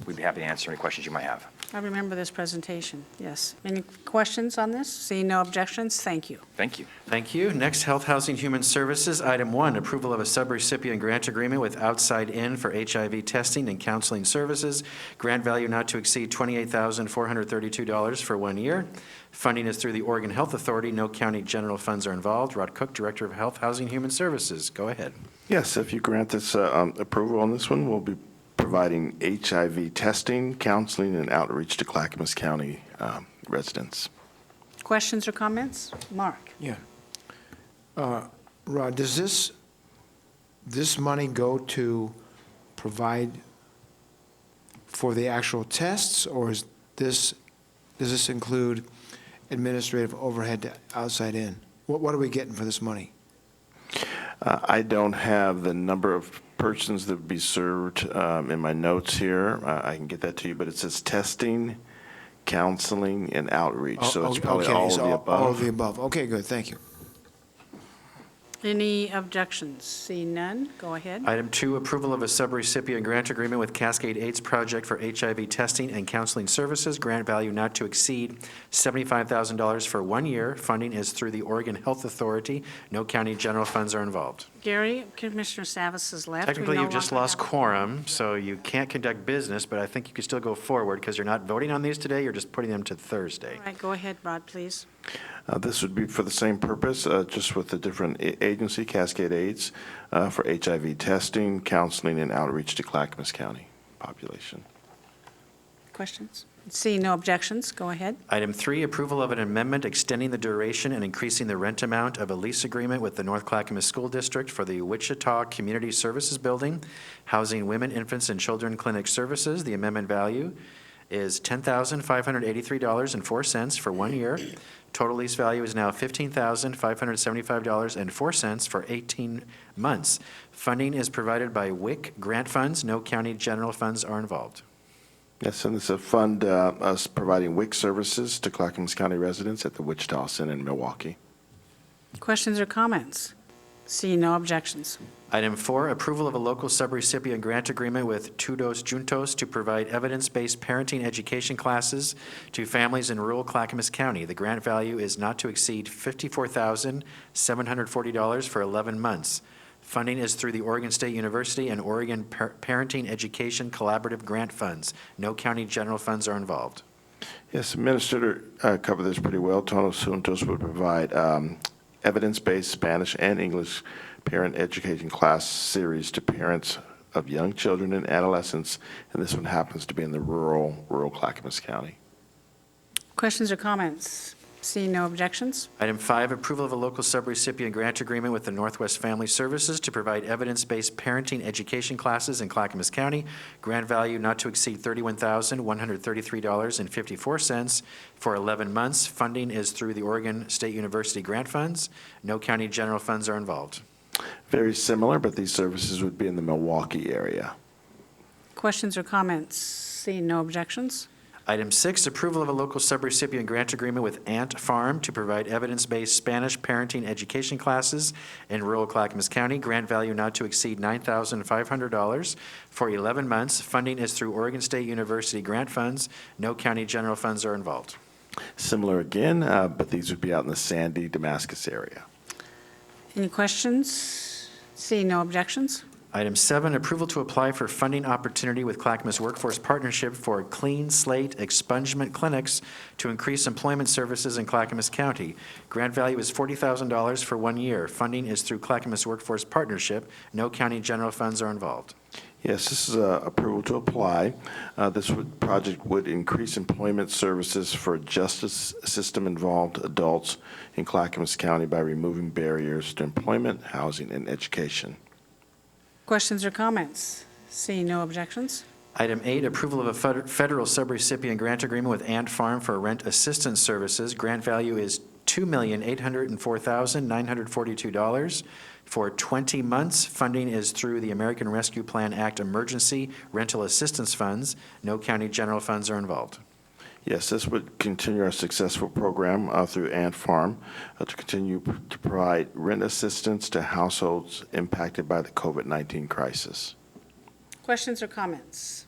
we'd be happy to answer any questions you might have. I remember this presentation, yes. Any questions on this? Seeing no objections, thank you. Thank you. Thank you. Next, Health, Housing, Human Services. Item 1, approval of a subrecipient grant agreement with Outside In for HIV testing and counseling services. Grant value not to exceed $28,432 for 1 year. Funding is through the Oregon Health Authority. No county general funds are involved. Rod Cook, Director of Health, Housing, Human Services. Go ahead. Yes, if you grant this approval on this one, we'll be providing HIV testing, counseling, and outreach to Clackamas County residents. Questions or comments? Mark? Yeah. Rod, does this money go to provide for the actual tests, or does this include administrative overhead to Outside In? What are we getting for this money? I don't have the number of persons that would be served in my notes here. I can get that to you, but it says testing, counseling, and outreach. So it's probably all of the above. All of the above. Okay, good, thank you. Any objections? Seeing none, go ahead. Item 2, approval of a subrecipient grant agreement with Cascade AIDS Project for HIV testing and counseling services. Grant value not to exceed $75,000 for 1 year. Funding is through the Oregon Health Authority. No county general funds are involved. Gary, Commissioner Savas has left. We Technically, no you've just longer lost have- quorum, so you can't conduct business, but I think you can still go forward because you're not voting on these today, you're just putting them to Thursday. All right, go ahead, Rod, please. This would be for the same purpose, just with a different agency, Cascade AIDS, for HIV testing, counseling, and outreach to Clackamas County population. Questions? Seeing no objections, go ahead. Item 3, approval of an amendment extending the duration and increasing the rent amount of a lease agreement with the North Clackamas School District for the Wichita Community Services Building, housing women, infants, and children clinic services. The amendment value is $10,583.04 for 1 year. Total lease value is now $15,575.04 for 18 months. Funding is provided by WIC grant funds. No county general funds are involved. Yes, and it's a fund us providing WIC services to Clackamas County residents at the Wichita Center in Milwaukee. Questions or comments? Seeing no objections. Item 4, approval of a local subrecipient grant agreement with Tudos Juntos to provide evidence-based parenting education classes to families in rural Clackamas County. The grant value is not to exceed $54,740 for 11 months. Funding is through the Oregon State University and Oregon Parenting Education Collaborative Grant Funds. No county general funds are involved. Yes, Administrator covered this pretty well. Tudos Juntos would provide evidence-based Spanish and English parent education class series to parents of young children and adolescents, and this one happens to be in the rural Clackamas County. Questions or comments? Seeing no objections. Item 5, approval of a local subrecipient grant agreement with the Northwest Family Services to provide evidence-based parenting education classes in Clackamas County. Grant value not to exceed $31,133.54 for 11 months. Funding is through the Oregon State University grant funds. No county general funds are involved. Very similar, but these services would be in the Milwaukee area. Questions or comments? Seeing no objections. Item 6, approval of a local subrecipient grant agreement with Ant Farm to provide evidence-based Spanish parenting education classes in rural Clackamas County. Grant value not to exceed $9,500 for 11 months. Funding is through Oregon State University grant funds. No county general funds are involved. Similar again, but these would be out in the Sandy, Damascus area. Any questions? Seeing no objections. Item 7, approval to apply for funding opportunity with Clackamas Workforce Partnership for Clean Slate Expungement Clinics to increase employment services in Clackamas County. Grant value is $40,000 for 1 year. Funding is through Clackamas Workforce Partnership. No county general funds are involved. Yes, this is approval to apply. This project would increase employment services for justice system-involved adults in Clackamas County by removing barriers to employment, housing, and education. Questions or comments? Seeing no objections. Item 8, approval of a federal subrecipient grant agreement with Ant Farm for rent assistance services. Grant value is $2,804,942 for 20 months. Funding is through the American Rescue Plan Act Emergency Rental Assistance Funds. No county general funds are involved. Yes, this would continue our successful program through Ant Farm to continue to provide rent assistance to households impacted by the COVID-19 crisis. Questions or comments?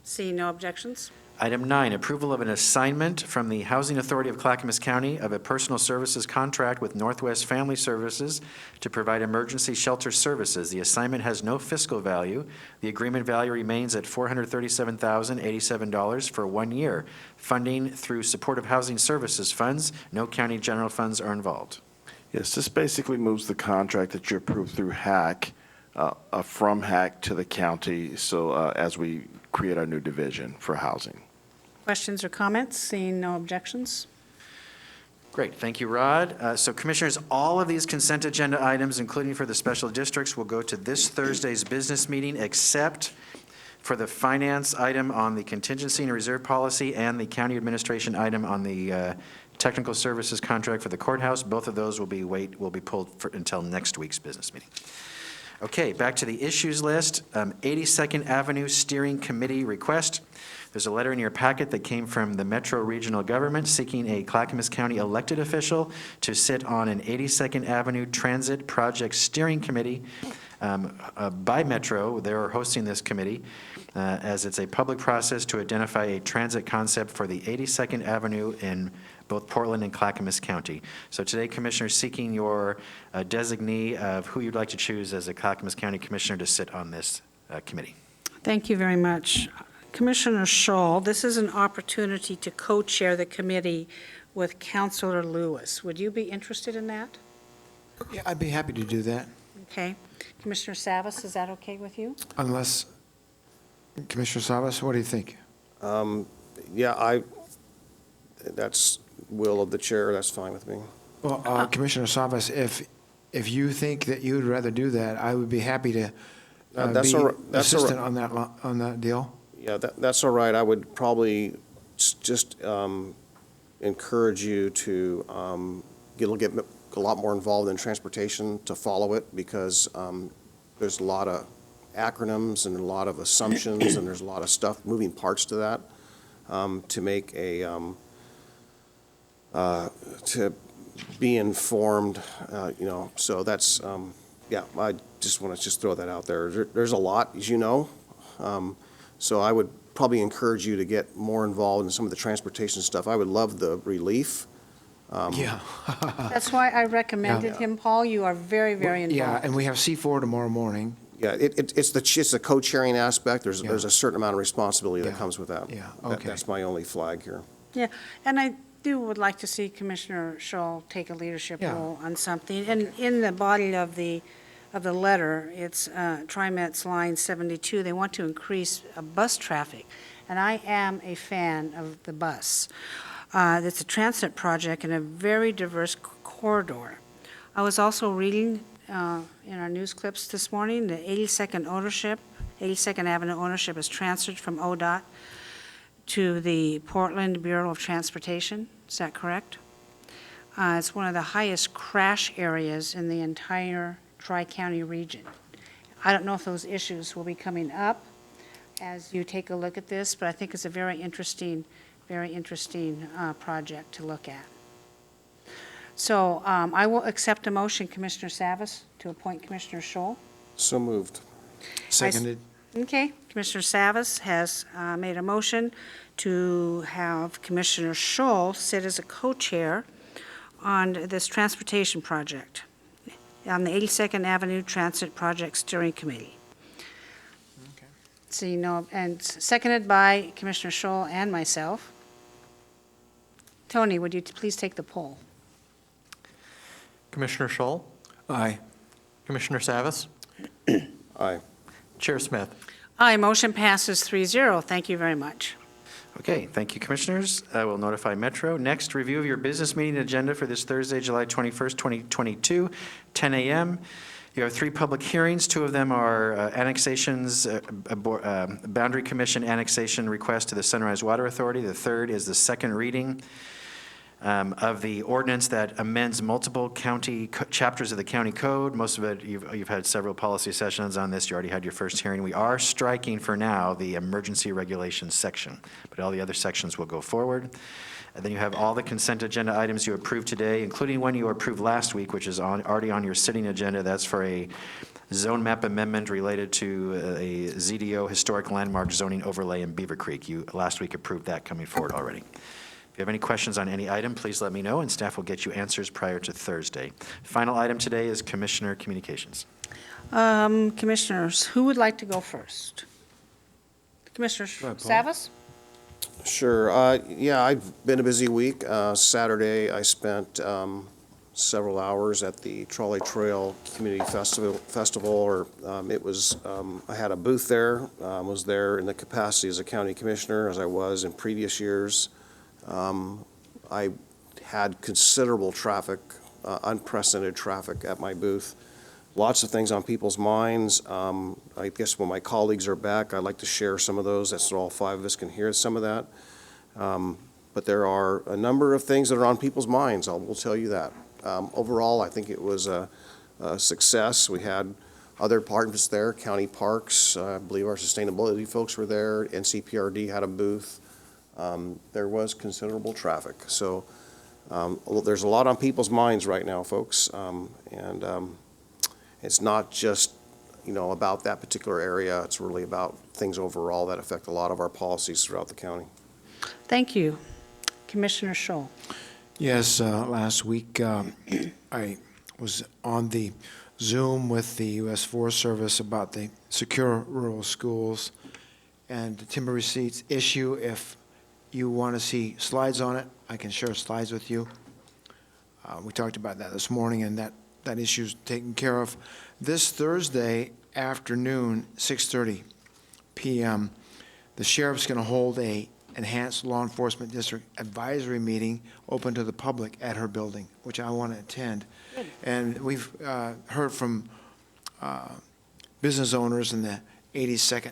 Seeing no objections. Item 9, approval of an assignment from the Housing Authority of Clackamas County of a personal services contract with Northwest Family Services to provide emergency shelter services. The assignment has no fiscal value. The agreement value remains at $437,087 for 1 year. Funding through Supportive Housing Services funds. No county general funds are involved. Yes, this basically moves the contract that you approved through HAC from HAC to the county, so as we create our new division for housing. Questions or comments? Seeing no objections. Great, thank you, Rod. So Commissioners, all of these consent agenda items, including for the special districts, will go to this Thursday's business meeting, except for the finance item on the contingency and reserve policy and the county administration item on the technical services contract for the courthouse. Both of those will be pulled until next week's business meeting. Okay, back to the issues list. 82nd Avenue Steering Committee request. There's a letter in your packet that came from the Metro Regional Government seeking a Clackamas County elected official to sit on an 82nd Avenue Transit Project Steering Committee by Metro. They're hosting this committee as it's a public process to identify a transit concept for the 82nd Avenue in both Portland and Clackamas County. So today, Commissioner, seeking your designee of who you'd like to choose as a Clackamas County Commissioner to sit on this committee. Thank you very much. Commissioner Scholl, this is an opportunity to co-chair the committee with Councilor Lewis. Would you be interested in that? Yeah, I'd be happy to do that, Okay. Commissioner Savas, is that okay with you? unless, Commissioner Savas, what do you think? Yeah, that's will of the chair, that's fine with me. Well, Commissioner Savas, if you think that you would rather do that, I would be happy to That's be all right. That's all assistant right. on that deal. Yeah, that's all right. I would probably just encourage you to get a lot more involved in transportation to follow it, because there's a lot of acronyms and a lot of assumptions, and there's a lot of stuff, moving parts to that, to make to be informed, so that's, yeah, I just want to throw that out there. There's a lot, as you know, so I would probably encourage you to get more involved in some of the transportation stuff. I would love the relief. Yeah. That's why I recommended him, Paul. You are very, very involved. Yeah, and we have C4 tomorrow morning. Yeah, it's the co-chairing aspect. There's a certain amount of responsibility that comes with that. Yeah, That- okay. That's my only flag here. Yeah, and I would like to see Commissioner Scholl take a leadership Yeah. role on something. And in the body of the letter, it's TriMet's line 72, they want to increase bus traffic. And I am a fan of the bus. It's a transit project in a very diverse corridor. I was also reading in our news clips this morning, the 82nd Avenue ownership is transferred from ODOT to the Portland Bureau of Transportation. Is that correct? It's one of the highest crash areas in the entire Tri-County region. I don't know if those issues will be coming up as you take a look at this, but I think it's a very interesting project to look at. So I will accept a motion, Commissioner Savas, to appoint Commissioner Scholl. So moved. Seconded. Okay, Commissioner Savas has made a motion to have Commissioner Scholl sit as a co-chair on this transportation project, on the 82nd Avenue Transit Project Steering Committee. So you know, and seconded by Commissioner Scholl and myself. Tony, would you please take the poll? Commissioner Scholl, Aye. Commissioner Savas, Aye. Chair Smith. Aye, motion passes 3-0. Thank you very much. Okay, thank you, Commissioners. I will notify Metro. Next, review of your business meeting agenda for this Thursday, July 21st, 2022, 10 a.m. You have 3 public hearings. 2 of them are annexations, Boundary Commission annexation request to the Sunrise Water Authority. The third is the second reading of the ordinance that amends multiple county chapters of the county code. Most of it, you've had several policy sessions on this. You already had your first hearing. We are striking for now the emergency regulations section, but all the other sections will go forward. And then you have all the consent agenda items you approved today, including one you approved last week, which is already on your sitting agenda. That's for a zone map amendment related to a ZDO historic landmark zoning overlay in Beaver Creek. You last week approved that coming forward already. If you have any questions on any item, please let me know, and staff will get you answers prior to Thursday. Final item today is Commissioner Communications. Commissioners, who would like to go first? Commissioner Savas? Sure. Yeah, I've been a busy week. Saturday, I spent several hours at the Trolley Trail Community Festival. It was, I had a booth there, was there in the capacity as a county commissioner, as I was in previous years. I had considerable traffic, unprecedented traffic at my booth. Lots of things on people's minds. I guess when my colleagues are back, I'd like to share some of those. That's so all 5 of us can hear some of that. But there are a number of things that are on people's minds. We'll tell you that. Overall, I think it was a success. We had other departments there, county parks, I believe our sustainability folks were there, NCPRD had a booth. There was considerable traffic. So there's a lot on people's minds right now, folks. It's not just, about that particular area. It's really about things overall that affect a lot of our policies throughout the county. Thank you. Commissioner Scholl. Yes, last week I was on the Zoom with the U.S. Forest Service about the secure rural schools and the timber receipts issue. If you want to see slides on it, I can share slides with you. We talked about that this morning, and that issue is taken care of. This Thursday afternoon, 6:30 p.m., the sheriff's going to hold a Enhanced Law Enforcement District Advisory Meeting open to the public at her building, which I want to attend. And we've heard from business owners in the 82nd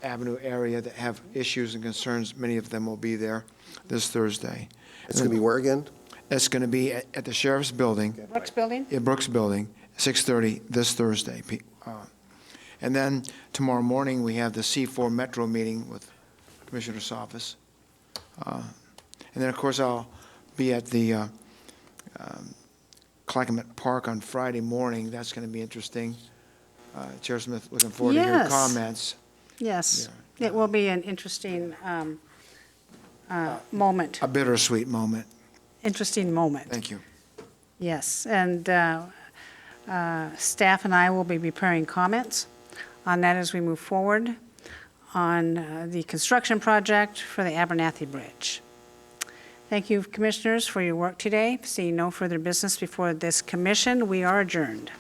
Avenue area that have issues and concerns. Many of them will be there this Thursday. It's going to be where again? It's going to be at the sheriff's building. Brooks Building? Yeah, Brooks Building, 6:30 this Thursday. And then tomorrow morning, we have the C4 Metro meeting with Commissioner's office. And then, of course, I'll be at the Clackamas Park on Friday morning. That's going to be interesting. Chair Smith, looking forward to your comments. Yes, it will be an interesting moment. A bittersweet moment. Interesting moment. Thank you. Yes, and staff and I will be preparing comments on that as we move forward on the construction project for the Abernathy Bridge. Thank you, Commissioners, for your work today. Seeing no further business before this commission, we are adjourned.